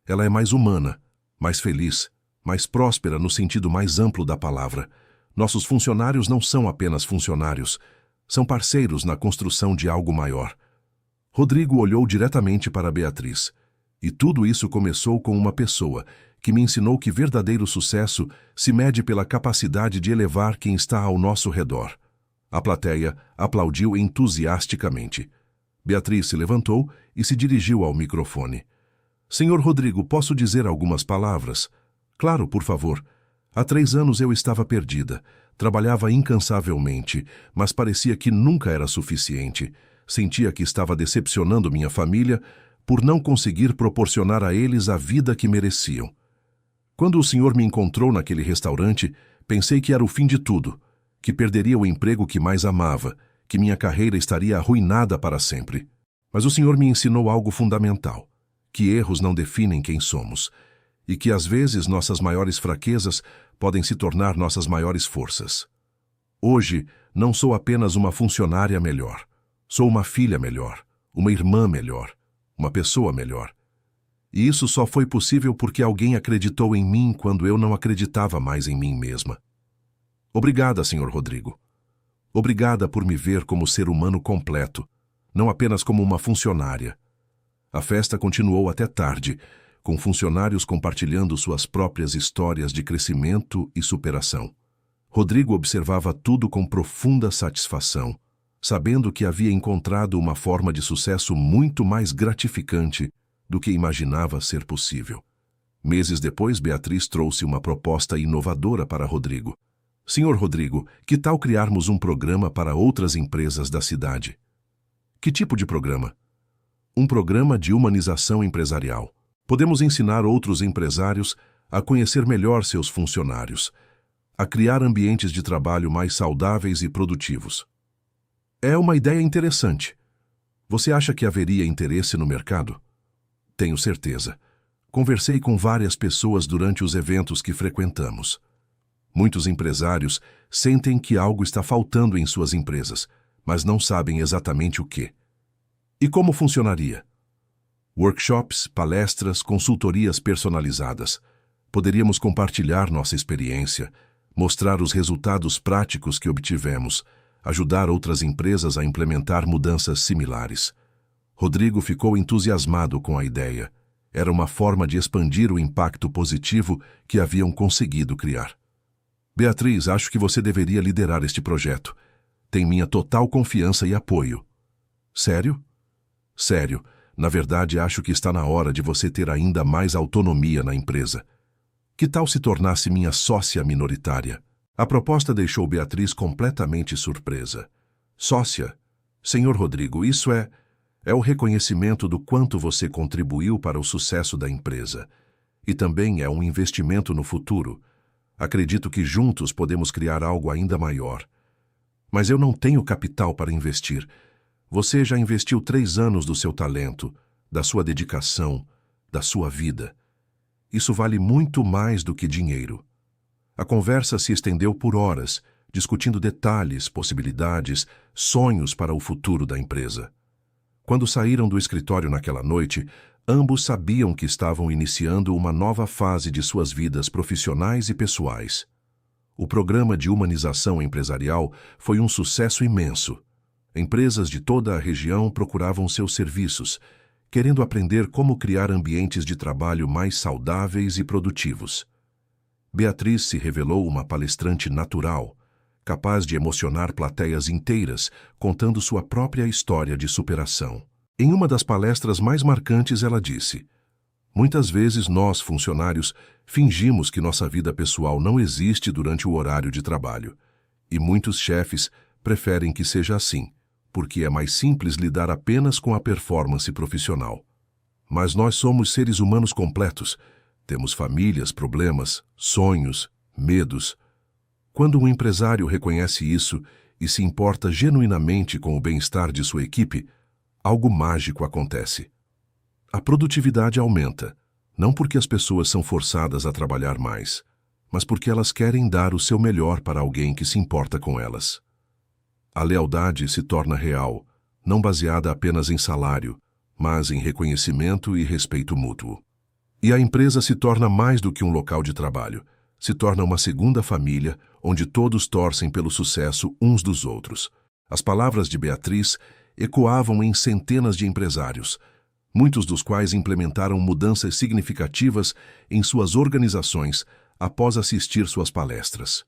ela é mais humana, mais feliz, mais próspera no sentido mais amplo da palavra. Nossos funcionários não são apenas funcionários, são parceiros na construção de algo maior. Rodrigo olhou diretamente para Beatriz. E tudo isso começou com uma pessoa que me ensinou que verdadeiro sucesso se mede pela capacidade de elevar quem está ao nosso redor. A plateia aplaudiu entusiasticamente. Beatriz se levantou e se dirigiu ao microfone. Senhor Rodrigo, posso dizer algumas palavras? Claro, por favor. Há 3 anos eu estava perdida. Trabalhava incansavelmente, mas parecia que nunca era suficiente. Sentia que estava decepcionando minha família por não conseguir proporcionar a eles a vida que mereciam. Quando o senhor me encontrou naquele restaurante, pensei que era o fim de tudo, que perderia o emprego que mais amava, que minha carreira estaria arruinada para sempre. Mas o senhor me ensinou algo fundamental, que erros não definem quem somos, e que às vezes nossas maiores fraquezas podem se tornar nossas maiores forças. Hoje, não sou apenas uma funcionária melhor. Sou uma filha melhor, uma irmã melhor, uma pessoa melhor. E isso só foi possível porque alguém acreditou em mim quando eu não acreditava mais em mim mesma. Obrigada, Sr. Rodrigo. Obrigada por me ver como ser humano completo, não apenas como uma funcionária. A festa continuou até tarde, com funcionários compartilhando suas próprias histórias de crescimento e superação. Rodrigo observava tudo com profunda satisfação, sabendo que havia encontrado uma forma de sucesso muito mais gratificante do que imaginava ser possível. Meses depois, Beatriz trouxe uma proposta inovadora para Rodrigo. Senhor Rodrigo, que tal criarmos um programa para outras empresas da cidade? Que tipo de programa? Um programa de humanização empresarial. Podemos ensinar outros empresários a conhecer melhor seus funcionários, a criar ambientes de trabalho mais saudáveis e produtivos. É uma ideia interessante. Você acha que haveria interesse no mercado? Tenho certeza. Conversei com várias pessoas durante os eventos que frequentamos. Muitos empresários sentem que algo está faltando em suas empresas, mas não sabem exatamente o quê. E como funcionaria? Workshops, palestras, consultorias personalizadas. Poderíamos compartilhar nossa experiência, mostrar os resultados práticos que obtivemos, ajudar outras empresas a implementar mudanças similares. Rodrigo ficou entusiasmado com a ideia. Era uma forma de expandir o impacto positivo que haviam conseguido criar. Beatriz, acho que você deveria liderar este projeto. Tem minha total confiança e apoio. Sério? Sério. Na verdade, acho que está na hora de você ter ainda mais autonomia na empresa. Que tal se tornasse minha sócia minoritária? A proposta deixou Beatriz completamente surpresa. Sócia? Senhor Rodrigo, isso é o reconhecimento do quanto você contribuiu para o sucesso da empresa. E também é um investimento no futuro. Acredito que juntos podemos criar algo ainda maior. Mas eu não tenho capital para investir. Você já investiu 3 anos do seu talento, da sua dedicação, da sua vida. Isso vale muito mais do que dinheiro. A conversa se estendeu por horas, discutindo detalhes, possibilidades, sonhos para o futuro da empresa. Quando saíram do escritório naquela noite, ambos sabiam que estavam iniciando uma nova fase de suas vidas profissionais e pessoais. O programa de humanização empresarial foi um sucesso imenso. Empresas de toda a região procuravam seus serviços, querendo aprender como criar ambientes de trabalho mais saudáveis e produtivos. Beatriz se revelou uma palestrante natural, capaz de emocionar plateias inteiras, contando sua própria história de superação. Em uma das palestras mais marcantes, ela disse: muitas vezes nós, funcionários, fingimos que nossa vida pessoal não existe durante o horário de trabalho. E muitos chefes preferem que seja assim, porque é mais simples lidar apenas com a performance profissional. Mas nós somos seres humanos completos. Temos famílias, problemas, sonhos, medos. Quando um empresário reconhece isso e se importa genuinamente com o bem-estar de sua equipe, algo mágico acontece. A produtividade aumenta, não porque as pessoas são forçadas a trabalhar mais, mas porque elas querem dar o seu melhor para alguém que se importa com elas. A lealdade se torna real, não baseada apenas em salário, mas em reconhecimento e respeito mútuo. E a empresa se torna mais do que um local de trabalho, se torna uma segunda família, onde todos torcem pelo sucesso uns dos outros. As palavras de Beatriz ecoavam em centenas de empresários, muitos dos quais implementaram mudanças significativas em suas organizações após assistir suas palestras.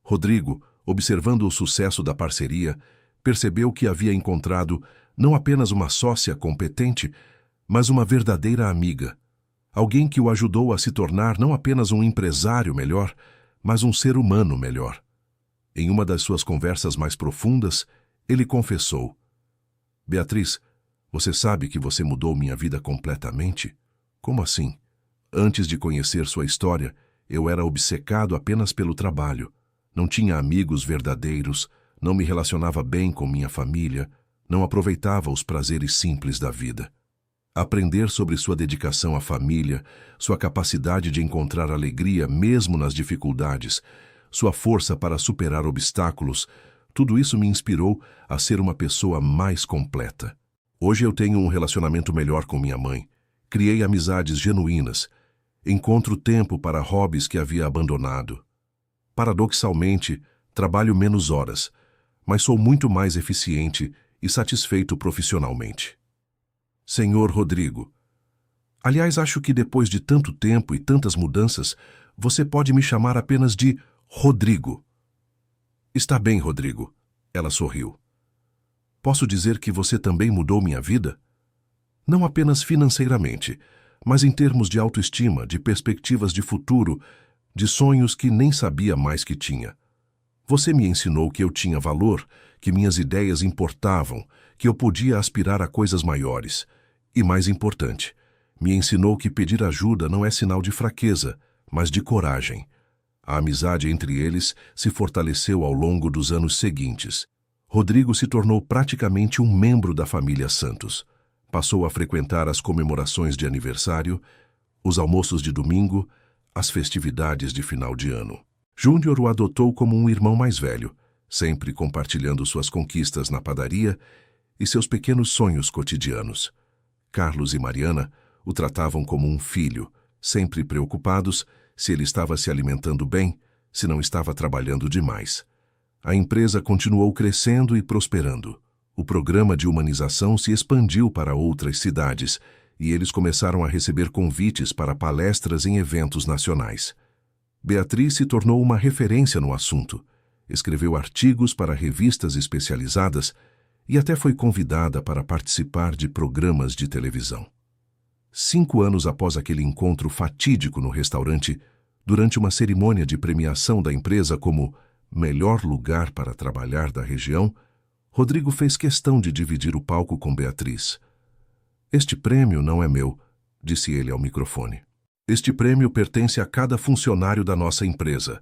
Rodrigo, observando o sucesso da parceria, percebeu que havia encontrado não apenas uma sócia competente, mas uma verdadeira amiga, alguém que o ajudou a se tornar não apenas um empresário melhor, mas um ser humano melhor. Em uma das suas conversas mais profundas, ele confessou: Beatriz, você sabe que você mudou minha vida completamente? Como assim? Antes de conhecer sua história, eu era obcecado apenas pelo trabalho. Não tinha amigos verdadeiros, não me relacionava bem com minha família, não aproveitava os prazeres simples da vida. Aprender sobre sua dedicação à família, sua capacidade de encontrar alegria mesmo nas dificuldades, sua força para superar obstáculos, tudo isso me inspirou a ser uma pessoa mais completa. Hoje eu tenho um relacionamento melhor com minha mãe, criei amizades genuínas, encontro tempo para hobbies que havia abandonado. Paradoxalmente, trabalho menos horas, mas sou muito mais eficiente e satisfeito profissionalmente. Senhor Rodrigo, aliás, acho que depois de tanto tempo e tantas mudanças, você pode me chamar apenas de Rodrigo. Está bem, Rodrigo. Ela sorriu. Posso dizer que você também mudou minha vida? Não apenas financeiramente, mas em termos de autoestima, de perspectivas de futuro, de sonhos que nem sabia mais que tinha. Você me ensinou que eu tinha valor, que minhas ideias importavam, que eu podia aspirar a coisas maiores. E mais importante, me ensinou que pedir ajuda não é sinal de fraqueza, mas de coragem. A amizade entre eles se fortaleceu ao longo dos anos seguintes. Rodrigo se tornou praticamente um membro da família Santos. Passou a frequentar as comemorações de aniversário, os almoços de domingo, as festividades de final de ano. Júnior o adotou como um irmão mais velho, sempre compartilhando suas conquistas na padaria e seus pequenos sonhos cotidianos. Carlos e Mariana o tratavam como um filho, sempre preocupados se ele estava se alimentando bem, se não estava trabalhando demais. A empresa continuou crescendo e prosperando. O programa de humanização se expandiu para outras cidades e eles começaram a receber convites para palestras em eventos nacionais. Beatriz se tornou uma referência no assunto. Escreveu artigos para revistas especializadas e até foi convidada para participar de programas de televisão. 5 anos após aquele encontro fatídico no restaurante, durante uma cerimônia de premiação da empresa como melhor lugar para trabalhar da região, Rodrigo fez questão de dividir o palco com Beatriz. Este prêmio não é meu, disse ele ao microfone. Este prêmio pertence a cada funcionário da nossa empresa,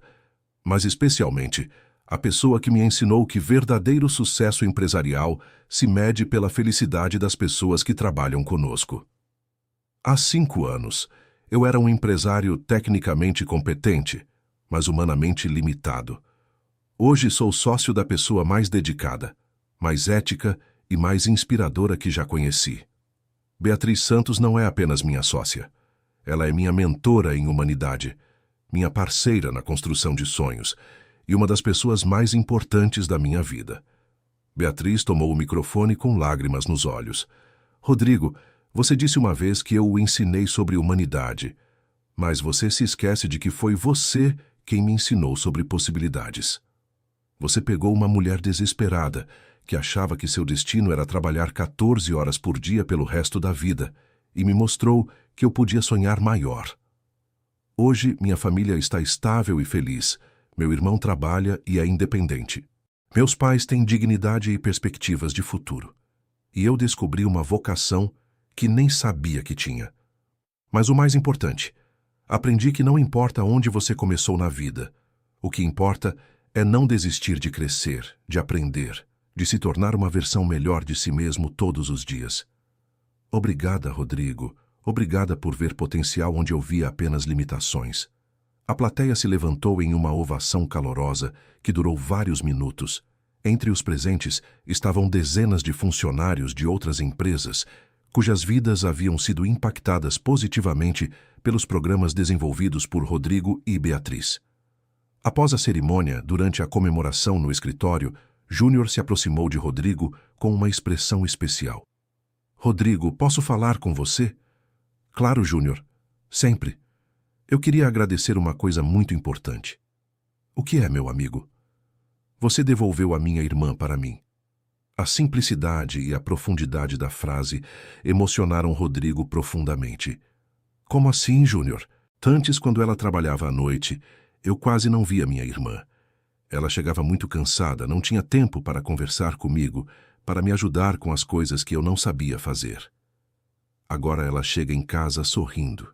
mas especialmente a pessoa que me ensinou que verdadeiro sucesso empresarial se mede pela felicidade das pessoas que trabalham conosco. Há 5 anos, eu era um empresário tecnicamente competente, mas humanamente limitado. Hoje sou sócio da pessoa mais dedicada, mais ética e mais inspiradora que já conheci. Beatriz Santos não é apenas minha sócia. Ela é minha mentora em humanidade, minha parceira na construção de sonhos e uma das pessoas mais importantes da minha vida. Beatriz tomou o microfone com lágrimas nos olhos. Rodrigo, você disse uma vez que eu o ensinei sobre humanidade, mas você se esquece de que foi você quem me ensinou sobre possibilidades. Você pegou uma mulher desesperada, que achava que seu destino era trabalhar 14 horas por dia pelo resto da vida, e me mostrou que eu podia sonhar maior. Hoje, minha família está estável e feliz. Meu irmão trabalha e é independente. Meus pais têm dignidade e perspectivas de futuro. E eu descobri uma vocação que nem sabia que tinha. Mas o mais importante, aprendi que não importa onde você começou na vida. O que importa é não desistir de crescer, de aprender, de se tornar uma versão melhor de si mesmo todos os dias. Obrigada, Rodrigo. Obrigada por ver potencial onde eu via apenas limitações. A plateia se levantou em uma ovação calorosa que durou vários minutos. Entre os presentes estavam dezenas de funcionários de outras empresas, cujas vidas haviam sido impactadas positivamente pelos programas desenvolvidos por Rodrigo e Beatriz. Após a cerimônia, durante a comemoração no escritório, Júnior se aproximou de Rodrigo com uma expressão especial. Rodrigo, posso falar com você? Claro, Júnior. Sempre. Eu queria agradecer uma coisa muito importante. O que é, meu amigo? Você devolveu a minha irmã para mim. A simplicidade e a profundidade da frase emocionaram Rodrigo profundamente. Como assim, Júnior? Antes, quando ela trabalhava à noite, eu quase não via minha irmã. Ela chegava muito cansada, não tinha tempo para conversar comigo, para me ajudar com as coisas que eu não sabia fazer. Agora ela chega em casa sorrindo.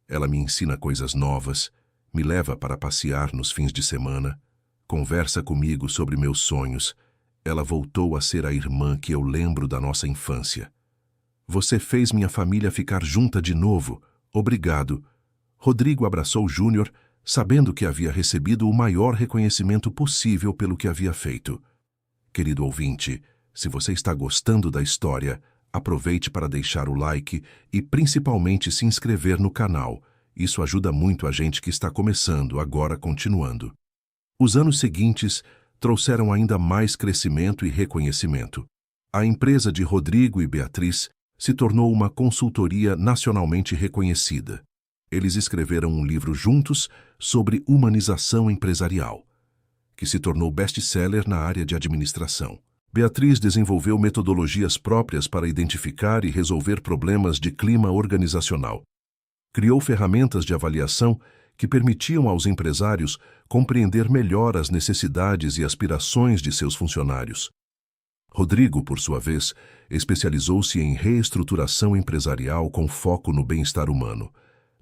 Ela me ensina coisas novas, me leva para passear nos fins de semana, conversa comigo sobre meus sonhos. Ela voltou a ser a irmã que eu lembro da nossa infância. Você fez minha família ficar junta de novo. Obrigado. Rodrigo abraçou Júnior, sabendo que havia recebido o maior reconhecimento possível pelo que havia feito. Querido ouvinte, se você está gostando da história, aproveite para deixar o like e principalmente se inscrever no canal. Isso ajuda muito a gente que está começando, agora continuando. Os anos seguintes trouxeram ainda mais crescimento e reconhecimento. A empresa de Rodrigo e Beatriz se tornou uma consultoria nacionalmente reconhecida. Eles escreveram um livro juntos sobre humanização empresarial, que se tornou best-seller na área de administração. Beatriz desenvolveu metodologias próprias para identificar e resolver problemas de clima organizacional. Criou ferramentas de avaliação que permitiam aos empresários compreender melhor as necessidades e aspirações de seus funcionários. Rodrigo, por sua vez, especializou-se em reestruturação empresarial com foco no bem-estar humano.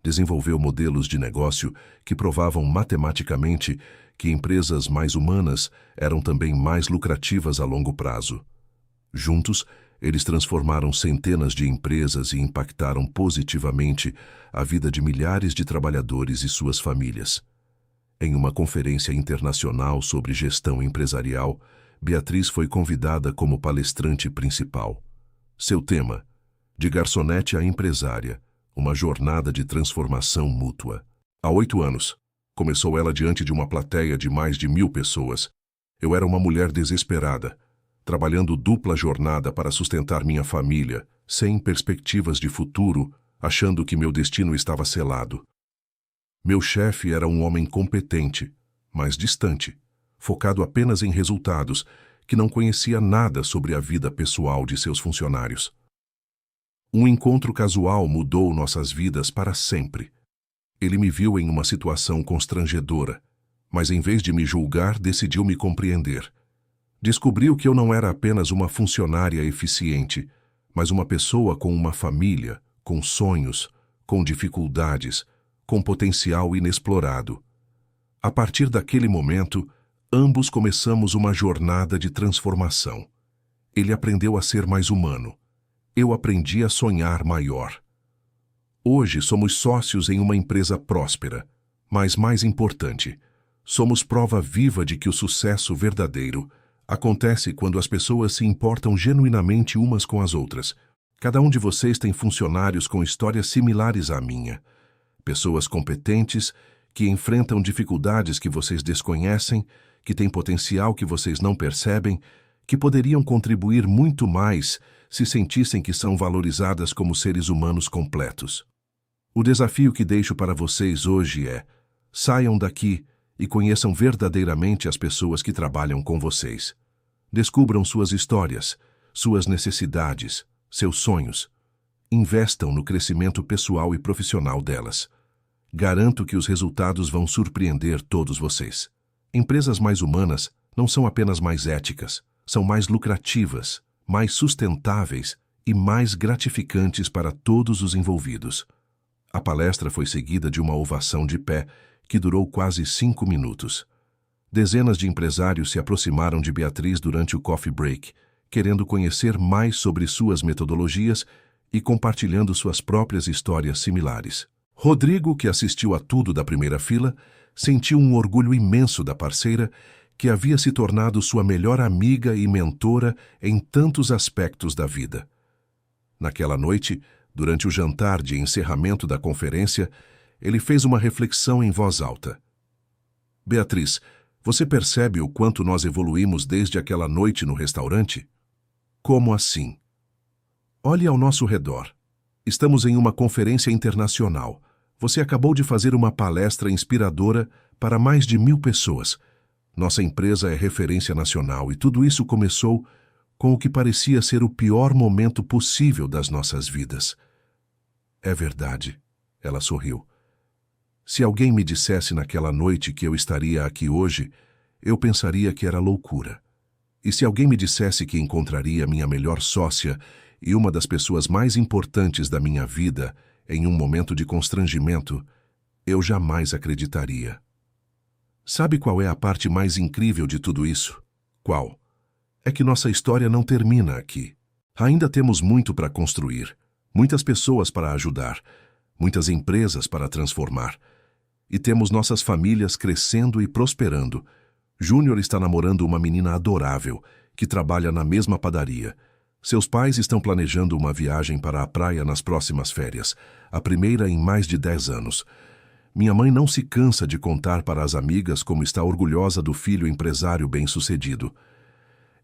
Desenvolveu modelos de negócio que provavam matematicamente que empresas mais humanas eram também mais lucrativas a longo prazo. Juntos, eles transformaram centenas de empresas e impactaram positivamente a vida de milhares de trabalhadores e suas famílias. Em uma conferência internacional sobre gestão empresarial, Beatriz foi convidada como palestrante principal. Seu tema: De garçonete a empresária, uma jornada de transformação mútua. Há 8 anos, começou ela diante de uma plateia de mais de 1000 pessoas. Eu era uma mulher desesperada, trabalhando dupla jornada para sustentar minha família, sem perspectivas de futuro, achando que meu destino estava selado. Meu chefe era um homem competente, mas distante, focado apenas em resultados, que não conhecia nada sobre a vida pessoal de seus funcionários. Um encontro casual mudou nossas vidas para sempre. Ele me viu em uma situação constrangedora, mas em vez de me julgar, decidiu me compreender. Descobriu que eu não era apenas uma funcionária eficiente, mas uma pessoa com uma família, com sonhos, com dificuldades, com potencial inexplorado. A partir daquele momento, ambos começamos uma jornada de transformação. Ele aprendeu a ser mais humano. Eu aprendi a sonhar maior. Hoje somos sócios em uma empresa próspera, mas mais importante, somos prova viva de que o sucesso verdadeiro acontece quando as pessoas se importam genuinamente umas com as outras. Cada um de vocês tem funcionários com histórias similares à minha. Pessoas competentes, que enfrentam dificuldades que vocês desconhecem, que têm potencial que vocês não percebem, que poderiam contribuir muito mais se sentissem que são valorizadas como seres humanos completos. O desafio que deixo para vocês hoje é: saiam daqui e conheçam verdadeiramente as pessoas que trabalham com vocês. Descubram suas histórias, suas necessidades, seus sonhos. Investam no crescimento pessoal e profissional delas. Garanto que os resultados vão surpreender todos vocês. Empresas mais humanas não são apenas mais éticas, são mais lucrativas, mais sustentáveis e mais gratificantes para todos os envolvidos. A palestra foi seguida de uma ovação de pé que durou quase 5 minutos. Dezenas de empresários se aproximaram de Beatriz durante o coffee break, querendo conhecer mais sobre suas metodologias e compartilhando suas próprias histórias similares. Rodrigo, que assistiu a tudo da primeira fila, sentiu um orgulho imenso da parceira que havia se tornado sua melhor amiga e mentora em tantos aspectos da vida. Naquela noite, durante o jantar de encerramento da conferência, ele fez uma reflexão em voz alta. Beatriz, você percebe o quanto nós evoluímos desde aquela noite no restaurante? Como assim? Olhe ao nosso redor. Estamos em uma conferência internacional. Você acabou de fazer uma palestra inspiradora para mais de 1000 pessoas. Nossa empresa é referência nacional e tudo isso começou com o que parecia ser o pior momento possível das nossas vidas. É verdade, ela sorriu. Se alguém me dissesse naquela noite que eu estaria aqui hoje, eu pensaria que era loucura. E se alguém me dissesse que encontraria minha melhor sócia e uma das pessoas mais importantes da minha vida, em um momento de constrangimento, eu jamais acreditaria. Sabe qual é a parte mais incrível de tudo isso? Qual? É que nossa história não termina aqui. Ainda temos muito para construir, muitas pessoas para ajudar, muitas empresas para transformar. E temos nossas famílias crescendo e prosperando. Júnior está namorando uma menina adorável, que trabalha na mesma padaria. Seus pais estão planejando uma viagem para a praia nas próximas férias, a primeira em mais de 10 anos. Minha mãe não se cansa de contar para as amigas como está orgulhosa do filho empresário bem-sucedido.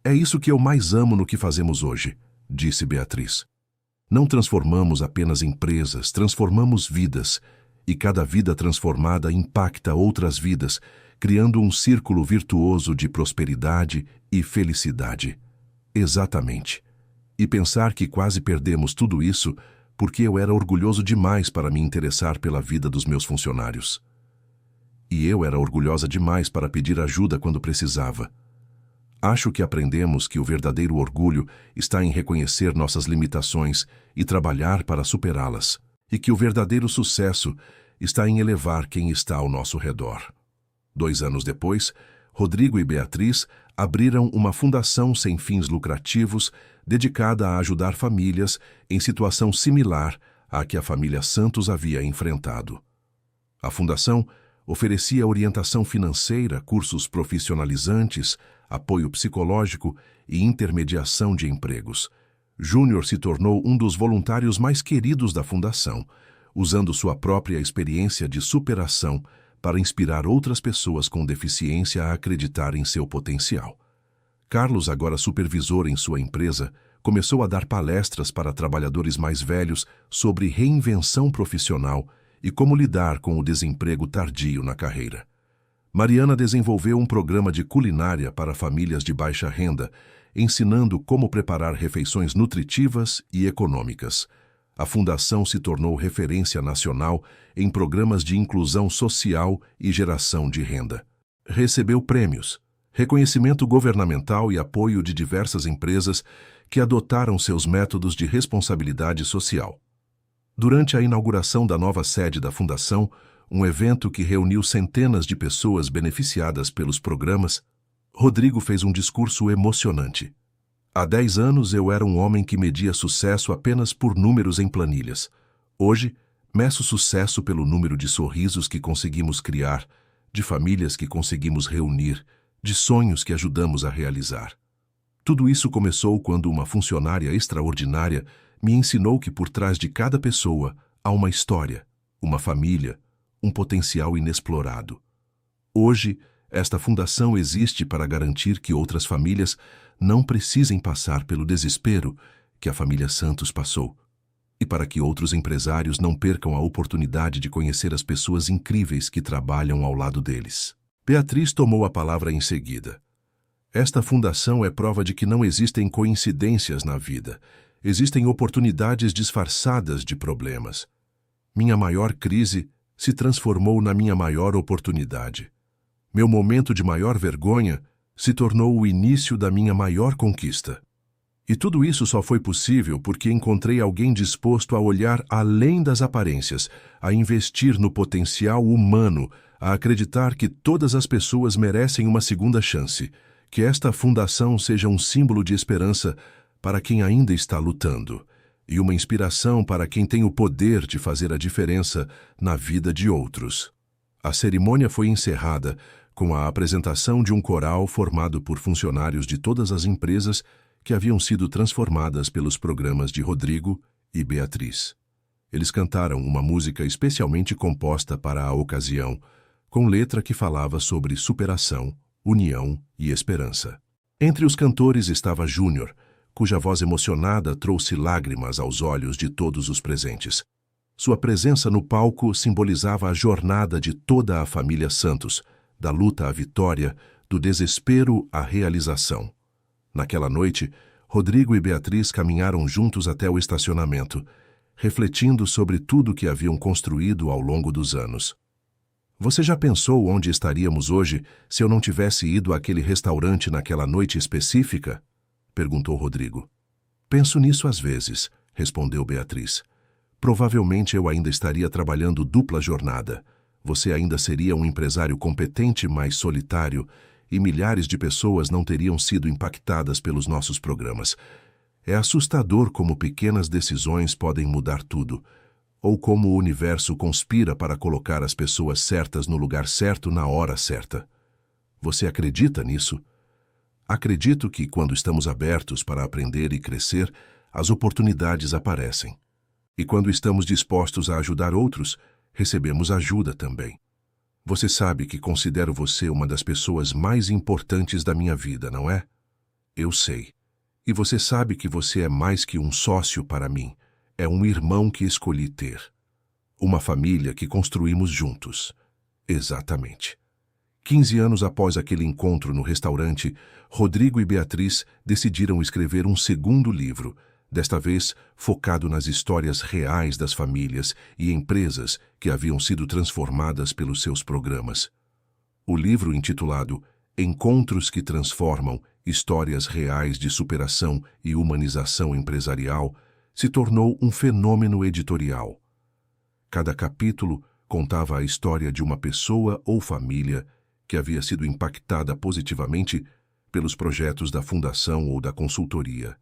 É isso que eu mais amo no que fazemos hoje, disse Beatriz. Não transformamos apenas empresas, transformamos vidas, e cada vida transformada impacta outras vidas, criando um círculo virtuoso de prosperidade e felicidade. Exatamente. E pensar que quase perdemos tudo isso porque eu era orgulhoso demais para me interessar pela vida dos meus funcionários. E eu era orgulhosa demais para pedir ajuda quando precisava. Acho que aprendemos que o verdadeiro orgulho está em reconhecer nossas limitações e trabalhar para superá-las, e que o verdadeiro sucesso está em elevar quem está ao nosso redor. 2 anos depois, Rodrigo e Beatriz abriram uma fundação sem fins lucrativos dedicada a ajudar famílias em situação similar à que a família Santos havia enfrentado. A fundação oferecia orientação financeira, cursos profissionalizantes, apoio psicológico e intermediação de empregos. Júnior se tornou um dos voluntários mais queridos da fundação, usando sua própria experiência de superação para inspirar outras pessoas com deficiência a acreditar em seu potencial. Carlos, agora supervisor em sua empresa, começou a dar palestras para trabalhadores mais velhos sobre reinvenção profissional e como lidar com o desemprego tardio na carreira. Mariana desenvolveu um programa de culinária para famílias de baixa renda, ensinando como preparar refeições nutritivas e econômicas. A fundação se tornou referência nacional em programas de inclusão social e geração de renda. Recebeu prêmios, reconhecimento governamental e apoio de diversas empresas que adotaram seus métodos de responsabilidade social. Durante a inauguração da nova sede da Fundação, um evento que reuniu centenas de pessoas beneficiadas pelos programas, Rodrigo fez um discurso emocionante. Há 10 anos eu era um homem que media sucesso apenas por números em planilhas. Hoje, meço sucesso pelo número de sorrisos que conseguimos criar, de famílias que conseguimos reunir, de sonhos que ajudamos a realizar. Tudo isso começou quando uma funcionária extraordinária me ensinou que por trás de cada pessoa há uma história, uma família, um potencial inexplorado. Hoje, esta fundação existe para garantir que outras famílias não precisem passar pelo desespero que a família Santos passou, e para que outros empresários não percam a oportunidade de conhecer as pessoas incríveis que trabalham ao lado deles. Beatriz tomou a palavra em seguida. Esta fundação é prova de que não existem coincidências na vida, existem oportunidades disfarçadas de problemas. Minha maior crise se transformou na minha maior oportunidade. Meu momento de maior vergonha se tornou o início da minha maior conquista. E tudo isso só foi possível porque encontrei alguém disposto a olhar além das aparências, a investir no potencial humano, a acreditar que todas as pessoas merecem uma segunda chance, que esta fundação seja um símbolo de esperança para quem ainda está lutando e uma inspiração para quem tem o poder de fazer a diferença na vida de outros. A cerimônia foi encerrada com a apresentação de um coral formado por funcionários de todas as empresas que haviam sido transformadas pelos programas de Rodrigo e Beatriz. Eles cantaram uma música especialmente composta para a ocasião, com letra que falava sobre superação, união e esperança. Entre os cantores estava Júnior, cuja voz emocionada trouxe lágrimas aos olhos de todos os presentes. Sua presença no palco simbolizava a jornada de toda a família Santos, da luta à vitória, do desespero à realização. Naquela noite, Rodrigo e Beatriz caminharam juntos até o estacionamento, refletindo sobre tudo que haviam construído ao longo dos anos. Você já pensou onde estaríamos hoje se eu não tivesse ido àquele restaurante naquela noite específica? Perguntou Rodrigo. Penso nisso às vezes, respondeu Beatriz. provavelmente eu ainda estaria trabalhando dupla jornada. Você ainda seria um empresário competente, mas solitário, e milhares de pessoas não teriam sido impactadas pelos nossos programas. É assustador como pequenas decisões podem mudar tudo, ou como o universo conspira para colocar as pessoas certas no lugar certo na hora certa. Você acredita nisso? Acredito que, quando estamos abertos para aprender e crescer, as oportunidades aparecem. E quando estamos dispostos a ajudar outros, recebemos ajuda também. Você sabe que considero você uma das pessoas mais importantes da minha vida, não é? Eu sei. E você sabe que você é mais que um sócio para mim. É um irmão que escolhi ter. Uma família que construímos juntos. Exatamente. 15 anos após aquele encontro no restaurante, Rodrigo e Beatriz decidiram escrever um segundo livro, desta vez focado nas histórias reais das famílias e empresas que haviam sido transformadas pelos seus programas. O livro, intitulado Encontros que Transformam, Histórias Reais de Superação e Humanização Empresarial, se tornou um fenômeno editorial. Cada capítulo contava a história de uma pessoa ou família que havia sido impactada positivamente pelos projetos da fundação ou da consultoria.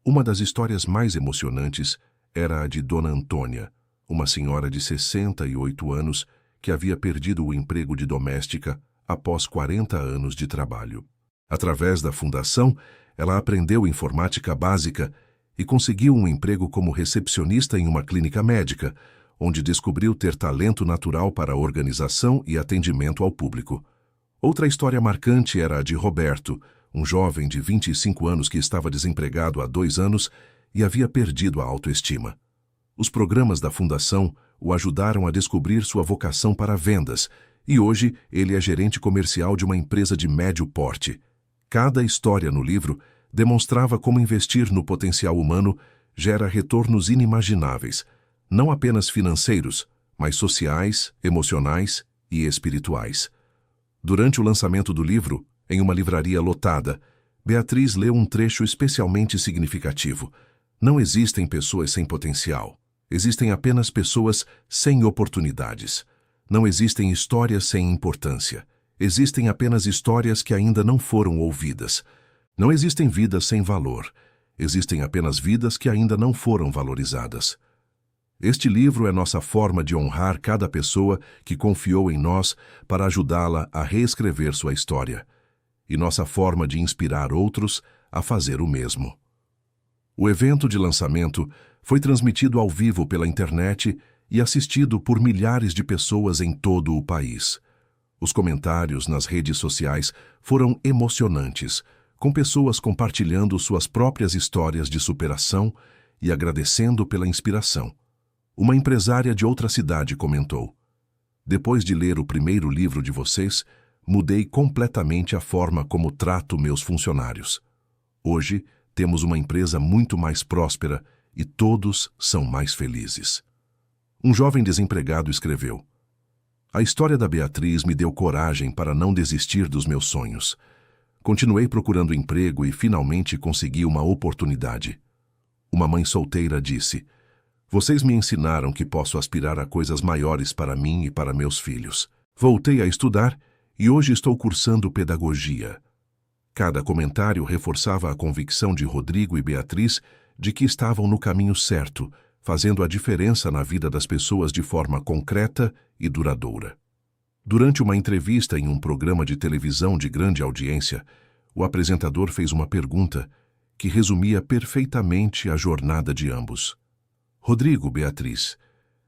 Uma das histórias mais emocionantes era a de Dona Antônia, uma senhora de 68 anos que havia perdido o emprego de doméstica após 40 anos de trabalho. Através da fundação, ela aprendeu informática básica e conseguiu um emprego como recepcionista em uma clínica médica, onde descobriu ter talento natural para a organização e atendimento ao público. Outra história marcante era a de Roberto, um jovem de 25 anos que estava desempregado há 2 anos e havia perdido a autoestima. Os programas da Fundação o ajudaram a descobrir sua vocação para vendas e hoje ele é gerente comercial de uma empresa de médio porte. Cada história no livro demonstrava como investir no potencial humano gera retornos inimagináveis, não apenas financeiros, mas sociais, emocionais e espirituais. Durante o lançamento do livro, em uma livraria lotada, Beatriz leu um trecho especialmente significativo. Não existem pessoas sem potencial. Existem apenas pessoas sem oportunidades. Não existem histórias sem importância. Existem apenas histórias que ainda não foram ouvidas. Não existem vidas sem valor. Existem apenas vidas que ainda não foram valorizadas. Este livro é nossa forma de honrar cada pessoa que confiou em nós para ajudá-la a reescrever sua história, e nossa forma de inspirar outros a fazer o mesmo. O evento de lançamento foi transmitido ao vivo pela internet e assistido por milhares de pessoas em todo o país. Os comentários nas redes sociais foram emocionantes, com pessoas compartilhando suas próprias histórias de superação e agradecendo pela inspiração. Uma empresária de outra cidade comentou: "Depois de ler o primeiro livro de vocês, mudei completamente a forma como trato meus funcionários. Hoje, temos uma empresa muito mais próspera e todos são mais felizes." Um jovem desempregado escreveu: "A história da Beatriz me deu coragem para não desistir dos meus sonhos. Continuei procurando emprego e finalmente consegui uma oportunidade." Uma mãe solteira disse: "Vocês me ensinaram que posso aspirar a coisas maiores para mim e para meus filhos. Voltei a estudar e hoje estou cursando pedagogia." Cada comentário reforçava a convicção de Rodrigo e Beatriz de que estavam no caminho certo, fazendo a diferença na vida das pessoas de forma concreta e duradoura. Durante uma entrevista em um programa de televisão de grande audiência, o apresentador fez uma pergunta que resumia perfeitamente a jornada de ambos. "Rodrigo, Beatriz,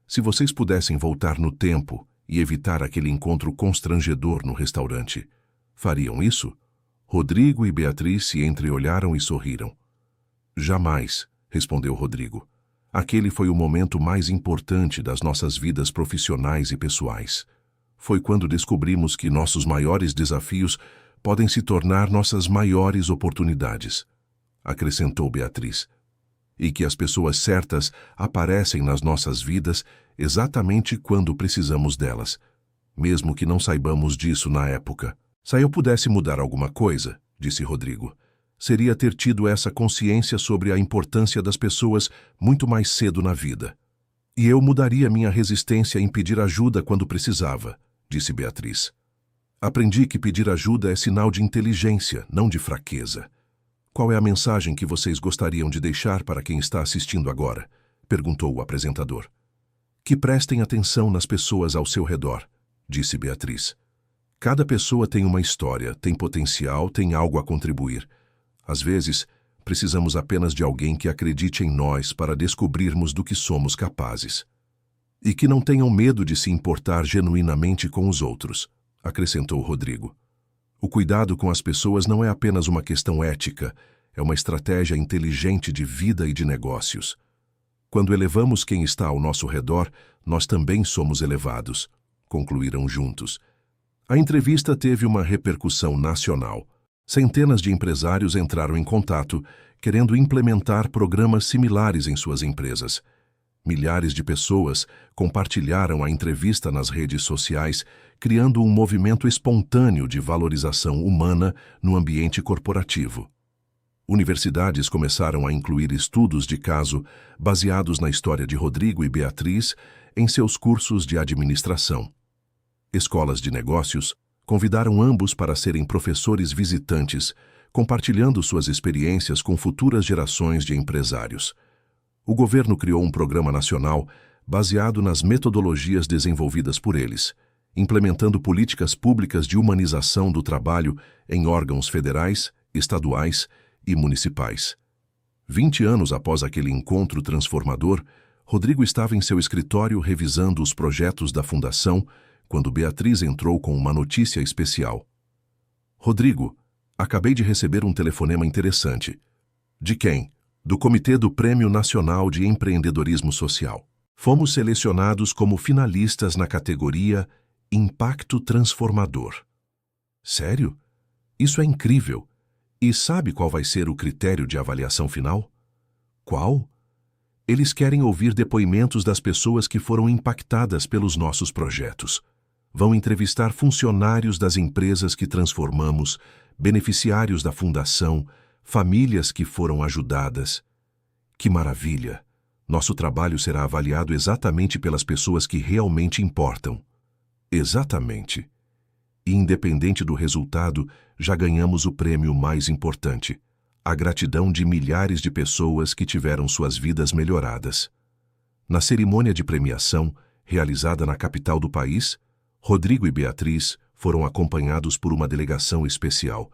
se vocês pudessem voltar no tempo e evitar aquele encontro constrangedor no restaurante, fariam isso?" Rodrigo e Beatriz se entreolharam e sorriram. "Jamais", respondeu Rodrigo. "Aquele foi o momento mais importante das nossas vidas profissionais e pessoais. Foi quando descobrimos que nossos maiores desafios podem se tornar nossas maiores oportunidades", acrescentou Beatriz. "E que as pessoas certas aparecem nas nossas vidas exatamente quando precisamos delas, mesmo que não saibamos disso na época." "Se eu pudesse mudar alguma coisa", disse Rodrigo, "seria ter tido essa consciência sobre a importância das pessoas muito mais cedo na vida. E eu mudaria minha resistência em pedir ajuda quando precisava, disse Beatriz. Aprendi que pedir ajuda é sinal de inteligência, não de fraqueza. Qual é a mensagem que vocês gostariam de deixar para quem está assistindo agora? Perguntou o apresentador. Que prestem atenção nas pessoas ao seu redor, disse Beatriz. Cada pessoa tem uma história, tem potencial, tem algo a contribuir. Às vezes, precisamos apenas de alguém que acredite em nós para descobrirmos do que somos capazes. E que não tenham medo de se importar genuinamente com os outros, acrescentou Rodrigo. O cuidado com as pessoas não é apenas uma questão ética, é uma estratégia inteligente de vida e de negócios. Quando elevamos quem está ao nosso redor, nós também somos elevados, concluíram juntos. A entrevista teve uma repercussão nacional. Centenas de empresários entraram em contato, querendo implementar programas similares em suas empresas. Milhares de pessoas compartilharam a entrevista nas redes sociais, criando um movimento espontâneo de valorização humana no ambiente corporativo. Universidades começaram a incluir estudos de caso baseados na história de Rodrigo e Beatriz em seus cursos de administração. Escolas de negócios convidaram ambos para serem professores visitantes, compartilhando suas experiências com futuras gerações de empresários. O governo criou um programa nacional baseado nas metodologias desenvolvidas por eles, implementando políticas públicas de humanização do trabalho em órgãos federais, estaduais e municipais. 20 anos após aquele encontro transformador, Rodrigo estava em seu escritório revisando os projetos da fundação quando Beatriz entrou com uma notícia especial. Rodrigo, acabei de receber um telefonema interessante. De quem? Do Comitê do Prêmio Nacional de Empreendedorismo Social. Fomos selecionados como finalistas na categoria Impacto Transformador. Sério? Isso é incrível. E sabe qual vai ser o critério de avaliação final? Qual? Eles querem ouvir depoimentos das pessoas que foram impactadas pelos nossos projetos. Vão entrevistar funcionários das empresas que transformamos, beneficiários da fundação, famílias que foram ajudadas. Que maravilha! Nosso trabalho será avaliado exatamente pelas pessoas que realmente importam. Exatamente. E independente do resultado, já ganhamos o prêmio mais importante: a gratidão de milhares de pessoas que tiveram suas vidas melhoradas. Na cerimônia de premiação, realizada na capital do país, Rodrigo e Beatriz foram acompanhados por uma delegação especial.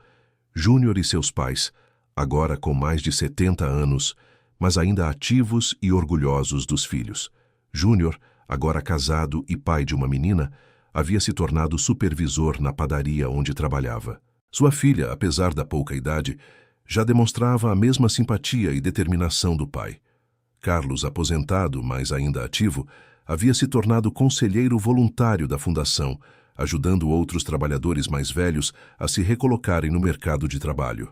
Júnior e seus pais, agora com mais de 70 anos, mas ainda ativos e orgulhosos dos filhos. Júnior, agora casado e pai de uma menina, havia se tornado supervisor na padaria onde trabalhava. Sua filha, apesar da pouca idade, já demonstrava a mesma simpatia e determinação do pai. Carlos, aposentado, mas ainda ativo, havia se tornado conselheiro voluntário da fundação, ajudando outros trabalhadores mais velhos a se recolocarem no mercado de trabalho.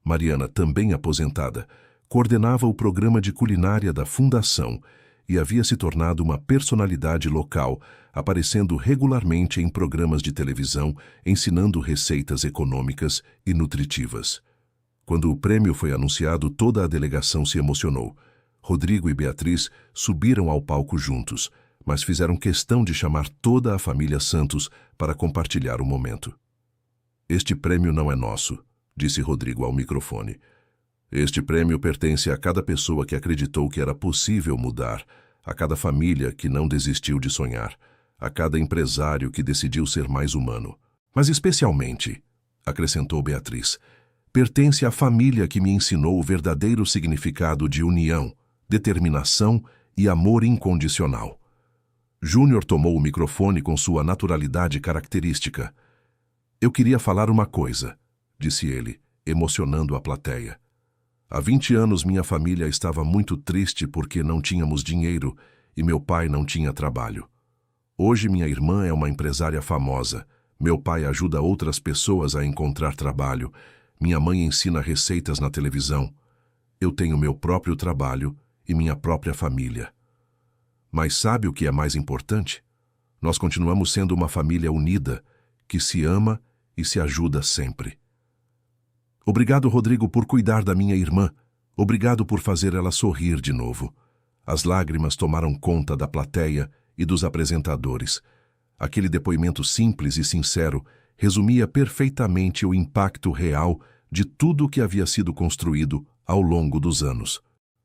Mariana, também aposentada, coordenava o programa de culinária da fundação e havia se tornado uma personalidade local, aparecendo regularmente em programas de televisão, ensinando receitas econômicas e nutritivas. Quando o prêmio foi anunciado, toda a delegação se emocionou. Rodrigo e Beatriz subiram ao palco juntos, mas fizeram questão de chamar toda a família Santos para compartilhar o momento. Este prêmio não é nosso, disse Rodrigo ao microfone. Este prêmio pertence a cada pessoa que acreditou que era possível mudar, a cada família que não desistiu de sonhar, a cada empresário que decidiu ser mais humano. Mas especialmente, acrescentou Beatriz, pertence à família que me ensinou o verdadeiro significado de união, determinação e amor incondicional. Júnior tomou o microfone com sua naturalidade característica. Eu queria falar uma coisa, disse ele, emocionando a plateia. Há 20 anos minha família estava muito triste porque não tínhamos dinheiro e meu pai não tinha trabalho. Hoje minha irmã é uma empresária famosa, meu pai ajuda outras pessoas a encontrar trabalho, minha mãe ensina receitas na televisão. Eu tenho meu próprio trabalho e minha própria família. Mas sabe o que é mais importante? Nós continuamos sendo uma família unida, que se ama e se ajuda sempre. Obrigado, Rodrigo, por cuidar da minha irmã. Obrigado por fazer ela sorrir de novo. As lágrimas tomaram conta da plateia e dos apresentadores. Aquele depoimento simples e sincero resumia perfeitamente o impacto real de tudo o que havia sido construído ao longo dos anos.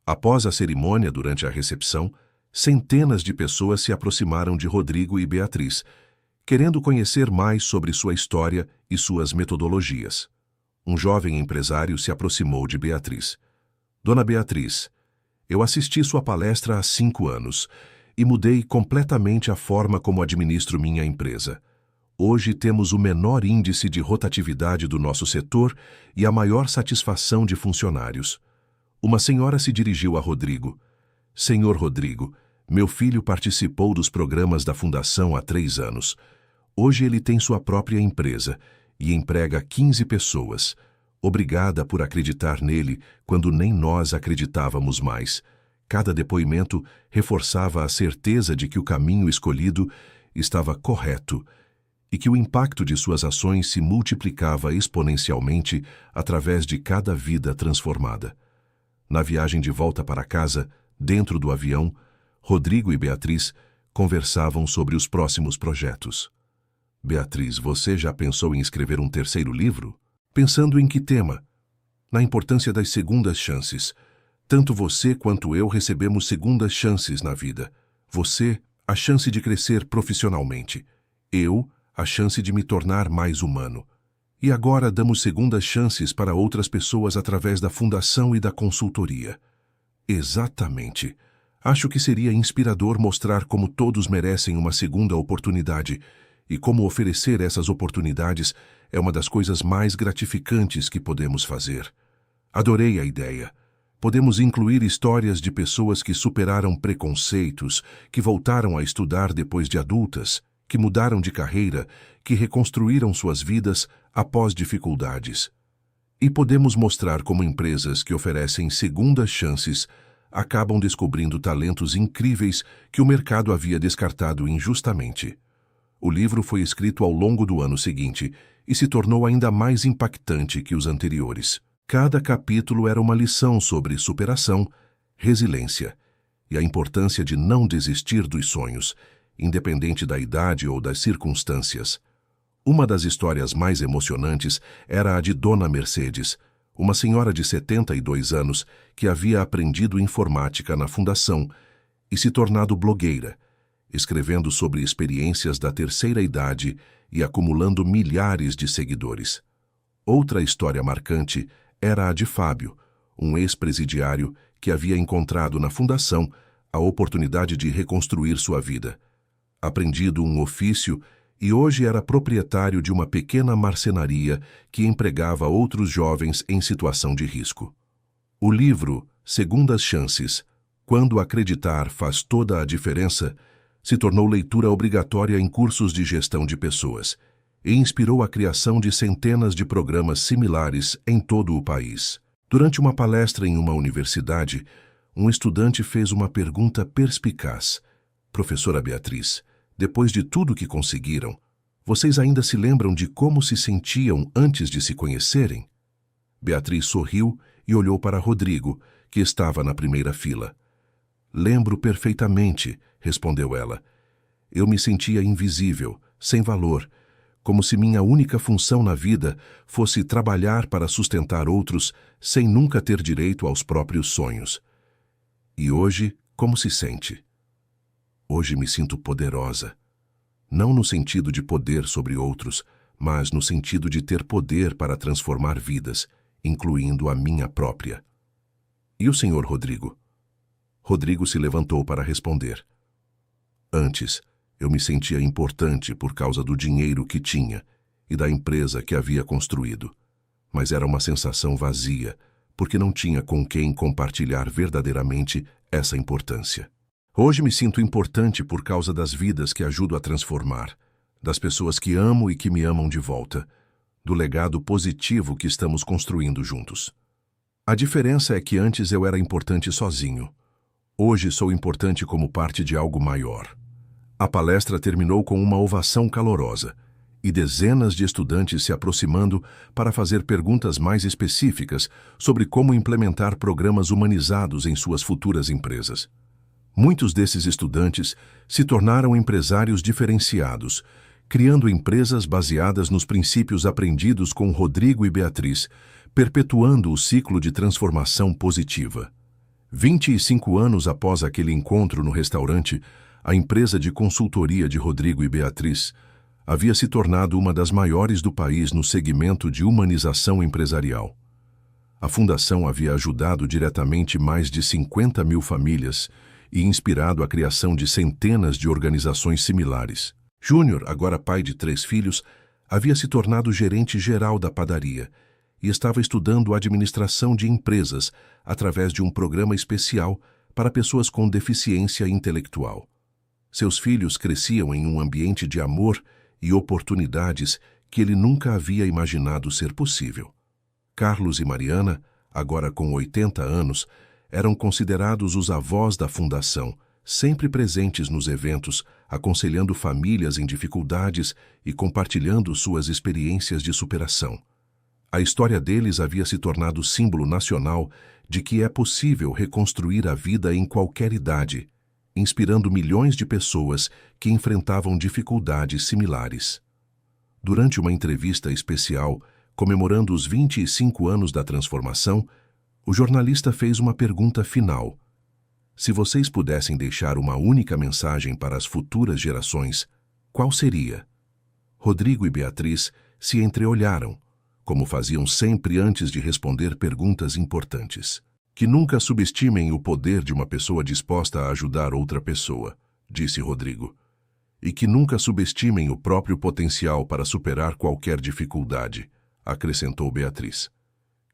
Após a cerimônia, durante a recepção, centenas de pessoas se aproximaram de Rodrigo e Beatriz, querendo conhecer mais sobre sua história e suas metodologias. Um jovem empresário se aproximou de Beatriz. Dona Beatriz, eu assisti sua palestra há 5 anos e mudei completamente a forma como administro minha empresa. Hoje temos o menor índice de rotatividade do nosso setor e a maior satisfação de funcionários. Uma senhora se dirigiu a Rodrigo. Senhor Rodrigo, meu filho participou dos programas da Fundação há 3 anos. Hoje ele tem sua própria empresa e emprega 15 pessoas. Obrigada por acreditar nele quando nem nós acreditávamos mais. Cada depoimento reforçava a certeza de que o caminho escolhido estava correto e que o impacto de suas ações se multiplicava exponencialmente através de cada vida transformada. Na viagem de volta para casa, dentro do avião, Rodrigo e Beatriz conversavam sobre os próximos projetos. Beatriz, você já pensou em escrever um 3º livro? Pensando em que tema? Na importância das segundas chances. Tanto você quanto eu recebemos segundas chances na vida. Você, a chance de crescer profissionalmente. Eu, a chance de me tornar mais humano. E agora damos segundas chances para outras pessoas através da fundação e da consultoria. Exatamente. Acho que seria inspirador mostrar como todos merecem uma segunda oportunidade e como oferecer essas oportunidades é uma das coisas mais gratificantes que podemos fazer. Adorei a ideia. Podemos incluir histórias de pessoas que superaram preconceitos, que voltaram a estudar depois de adultas, que mudaram de carreira, que reconstruíram suas vidas após dificuldades. E podemos mostrar como empresas que oferecem segundas chances acabam descobrindo talentos incríveis que o mercado havia descartado injustamente. O livro foi escrito ao longo do ano seguinte e se tornou ainda mais impactante que os anteriores. Cada capítulo era uma lição sobre superação, resiliência e a importância de não desistir dos sonhos, independente da idade ou das circunstâncias. Uma das histórias mais emocionantes era a de Dona Mercedes, uma senhora de 72 anos que havia aprendido informática na fundação e se tornado blogueira, escrevendo sobre experiências da terceira idade e acumulando milhares de seguidores. Outra história marcante era a de Fábio, um ex-presidiário que havia encontrado na fundação a oportunidade de reconstruir sua vida. Aprendido um ofício e hoje era proprietário de uma pequena marcenaria que empregava outros jovens em situação de risco. O livro Segundas Chances, Quando Acreditar Faz Toda a Diferença, se tornou leitura obrigatória em cursos de gestão de pessoas e inspirou a criação de centenas de programas similares em todo o país. Durante uma palestra em uma universidade, um estudante fez uma pergunta perspicaz. Professora Beatriz, depois de tudo que conseguiram, vocês ainda se lembram de como se sentiam antes de se conhecerem? Beatriz sorriu e olhou para Rodrigo, que estava na primeira fila. Lembro perfeitamente, respondeu ela. Eu me sentia invisível, sem valor, como se minha única função na vida fosse trabalhar para sustentar outros sem nunca ter direito aos próprios sonhos. E hoje, como se sente? Hoje me sinto poderosa. Não no sentido de poder sobre outros, mas no sentido de ter poder para transformar vidas, incluindo a minha própria. E o senhor Rodrigo? Rodrigo se levantou para responder. Antes, eu me sentia importante por causa do dinheiro que tinha e da empresa que havia construído. Mas era uma sensação vazia, porque não tinha com quem compartilhar verdadeiramente essa importância. Hoje me sinto importante por causa das vidas que ajudo a transformar, das pessoas que amo e que me amam de volta, do legado positivo que estamos construindo juntos. A diferença é que antes eu era importante sozinho. Hoje sou importante como parte de algo maior. A palestra terminou com uma ovação calorosa e dezenas de estudantes se aproximando para fazer perguntas mais específicas sobre como implementar programas humanizados em suas futuras empresas. Muitos desses estudantes se tornaram empresários diferenciados, criando empresas baseadas nos princípios aprendidos com Rodrigo e Beatriz, perpetuando o ciclo de transformação positiva. 25 anos após aquele encontro no restaurante, a empresa de consultoria de Rodrigo e Beatriz havia se tornado uma das maiores do país no segmento de humanização empresarial. A fundação havia ajudado diretamente mais de 50 mil famílias e inspirado a criação de centenas de organizações similares. Júnior, agora pai de 3 filhos, havia se tornado gerente geral da padaria e estava estudando administração de empresas através de um programa especial para pessoas com deficiência intelectual. Seus filhos cresciam em um ambiente de amor e oportunidades que ele nunca havia imaginado ser possível. Carlos e Mariana, agora com 80 anos, eram considerados os avós da fundação, sempre presentes nos eventos, aconselhando famílias em dificuldades e compartilhando suas experiências de superação. A história deles havia se tornado símbolo nacional de que é possível reconstruir a vida em qualquer idade, inspirando milhões de pessoas que enfrentavam dificuldades similares. Durante uma entrevista especial, comemorando os 25 anos da transformação, o jornalista fez uma pergunta final. Se vocês pudessem deixar uma única mensagem para as futuras gerações, qual seria? Rodrigo e Beatriz se entreolharam, como faziam sempre antes de responder perguntas importantes. Que nunca subestimem o poder de uma pessoa disposta a ajudar outra pessoa, disse Rodrigo. E que nunca subestimem o próprio potencial para superar qualquer dificuldade, acrescentou Beatriz.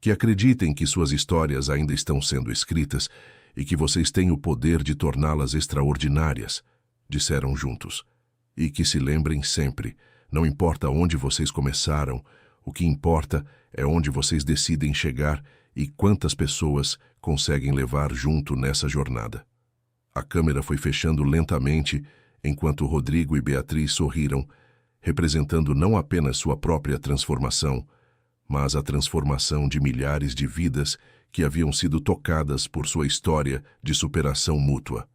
Que acreditem que suas histórias ainda estão sendo escritas e que vocês têm o poder de torná-las extraordinárias, disseram juntos. E que se lembrem sempre, não importa onde vocês começaram, o que importa é onde vocês decidem chegar e quantas pessoas conseguem levar junto nessa jornada. A câmera foi fechando lentamente enquanto Rodrigo e Beatriz sorriram, representando não apenas sua própria transformação, mas a transformação de milhares de vidas que haviam sido tocadas por sua história de superação mútua.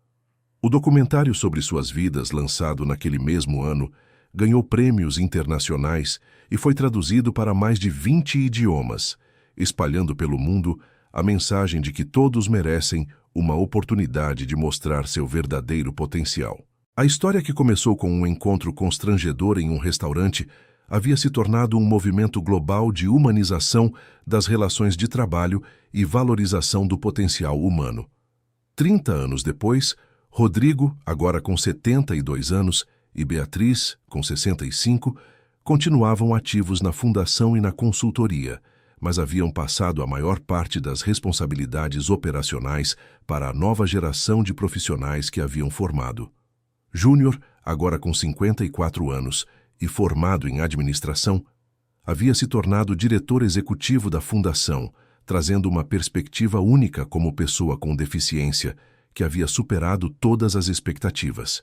O documentário sobre suas vidas, lançado naquele mesmo ano, ganhou prêmios internacionais e foi traduzido para mais de 20 idiomas, espalhando pelo mundo a mensagem de que todos merecem uma oportunidade de mostrar seu verdadeiro potencial. A história, que começou com um encontro constrangedor em um restaurante, havia se tornado um movimento global de humanização das relações de trabalho e valorização do potencial humano. 30 anos depois, Rodrigo, agora com 72 anos, e Beatriz, com 65, continuavam ativos na fundação e na consultoria, mas haviam passado a maior parte das responsabilidades operacionais para a nova geração de profissionais que haviam formado. Júnior, agora com 54 anos e formado em administração, havia se tornado diretor executivo da fundação, trazendo uma perspectiva única como pessoa com deficiência, que havia superado todas as expectativas.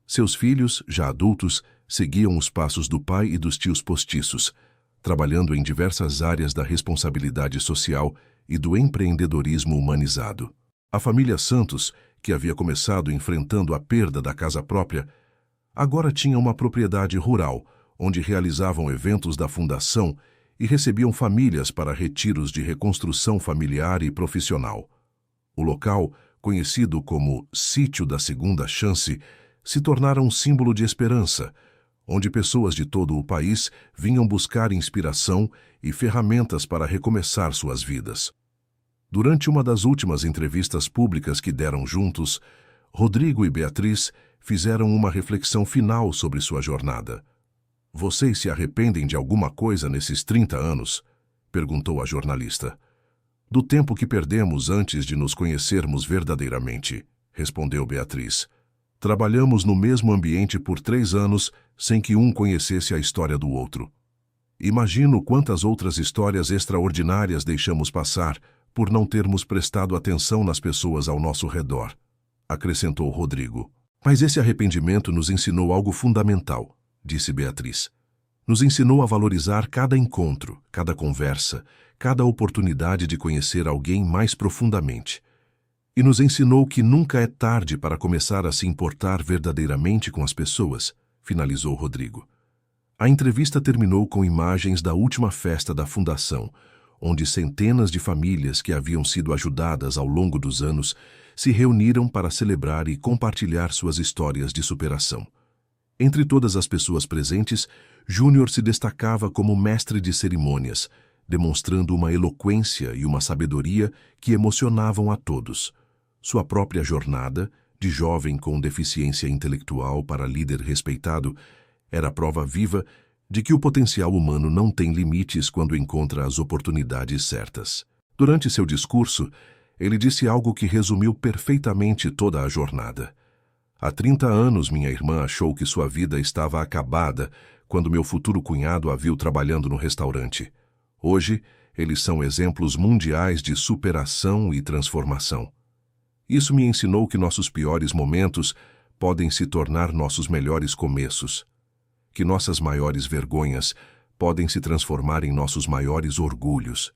Seus filhos, já adultos, seguiam os passos do pai e dos tios postiços, trabalhando em diversas áreas da responsabilidade social e do empreendedorismo humanizado. A família Santos, que havia começado enfrentando a perda da casa própria, agora tinha uma propriedade rural, onde realizavam eventos da fundação e recebiam famílias para retiros de reconstrução familiar e profissional. O local, conhecido como Sítio da Segunda Chance, se tornara um símbolo de esperança, onde pessoas de todo o país vinham buscar inspiração e ferramentas para recomeçar suas vidas. Durante uma das últimas entrevistas públicas que deram juntos, Rodrigo e Beatriz fizeram uma reflexão final sobre sua jornada. Vocês se arrependem de alguma coisa nesses 30 anos? Perguntou a jornalista. Do tempo que perdemos antes de nos conhecermos verdadeiramente, respondeu Beatriz. Trabalhamos no mesmo ambiente por 3 anos sem que um conhecesse a história do outro. Imagino quantas outras histórias extraordinárias deixamos passar por não termos prestado atenção nas pessoas ao nosso redor, acrescentou Rodrigo. Mas esse arrependimento nos ensinou algo fundamental, disse Beatriz. Nos ensinou a valorizar cada encontro, cada conversa, cada oportunidade de conhecer alguém mais profundamente. E nos ensinou que nunca é tarde para começar a se importar verdadeiramente com as pessoas, finalizou Rodrigo. A entrevista terminou com imagens da última festa da fundação, onde centenas de famílias que haviam sido ajudadas ao longo dos anos se reuniram para celebrar e compartilhar suas histórias de superação. Entre todas as pessoas presentes, Júnior se destacava como mestre de cerimônias, demonstrando uma eloquência e uma sabedoria que emocionavam a todos. Sua própria jornada, de jovem com deficiência intelectual para líder respeitado, era prova viva de que o potencial humano não tem limites quando encontra as oportunidades certas. Durante seu discurso, ele disse algo que resumiu perfeitamente toda a jornada. Há 30 anos, minha irmã achou que sua vida estava acabada quando meu futuro cunhado a viu trabalhando no restaurante. Hoje, eles são exemplos mundiais de superação e transformação. Isso me ensinou que nossos piores momentos podem se tornar nossos melhores começos, que nossas maiores vergonhas podem se transformar em nossos maiores orgulhos,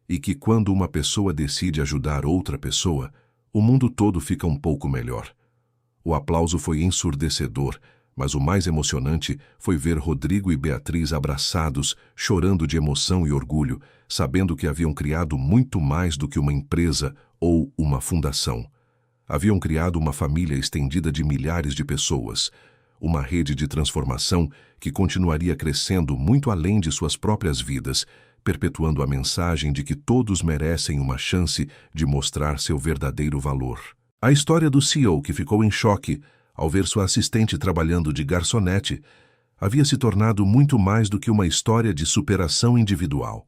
e que quando uma pessoa decide ajudar outra pessoa, o mundo todo fica um pouco melhor. O aplauso foi ensurdecedor, mas o mais emocionante foi ver Rodrigo e Beatriz abraçados, chorando de emoção e orgulho, sabendo que haviam criado muito mais do que uma empresa ou uma fundação. Haviam criado uma família estendida de milhares de pessoas, uma rede de transformação que continuaria crescendo muito além de suas próprias vidas, perpetuando a mensagem de que todos merecem uma chance de mostrar seu verdadeiro valor. A história do CEO que ficou em choque ao ver sua assistente trabalhando de garçonete havia se tornado muito mais do que uma história de superação individual.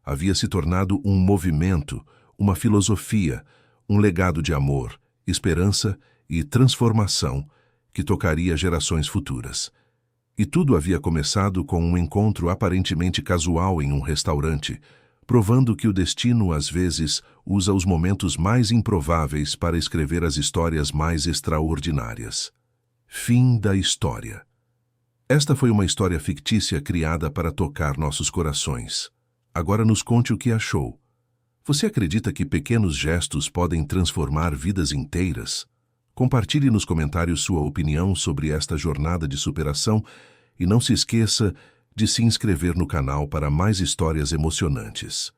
Havia se tornado um movimento, uma filosofia, um legado de amor, esperança e transformação que tocaria gerações futuras. E tudo havia começado com um encontro aparentemente casual em um restaurante, provando que o destino às vezes usa os momentos mais improváveis para escrever as histórias mais extraordinárias. Fim da história. Esta foi uma história fictícia criada para tocar nossos corações. Agora nos conte o que achou. Você acredita que pequenos gestos podem transformar vidas inteiras? Compartilhe nos comentários sua opinião sobre esta jornada de superação e não se esqueça de se inscrever no canal para mais histórias emocionantes.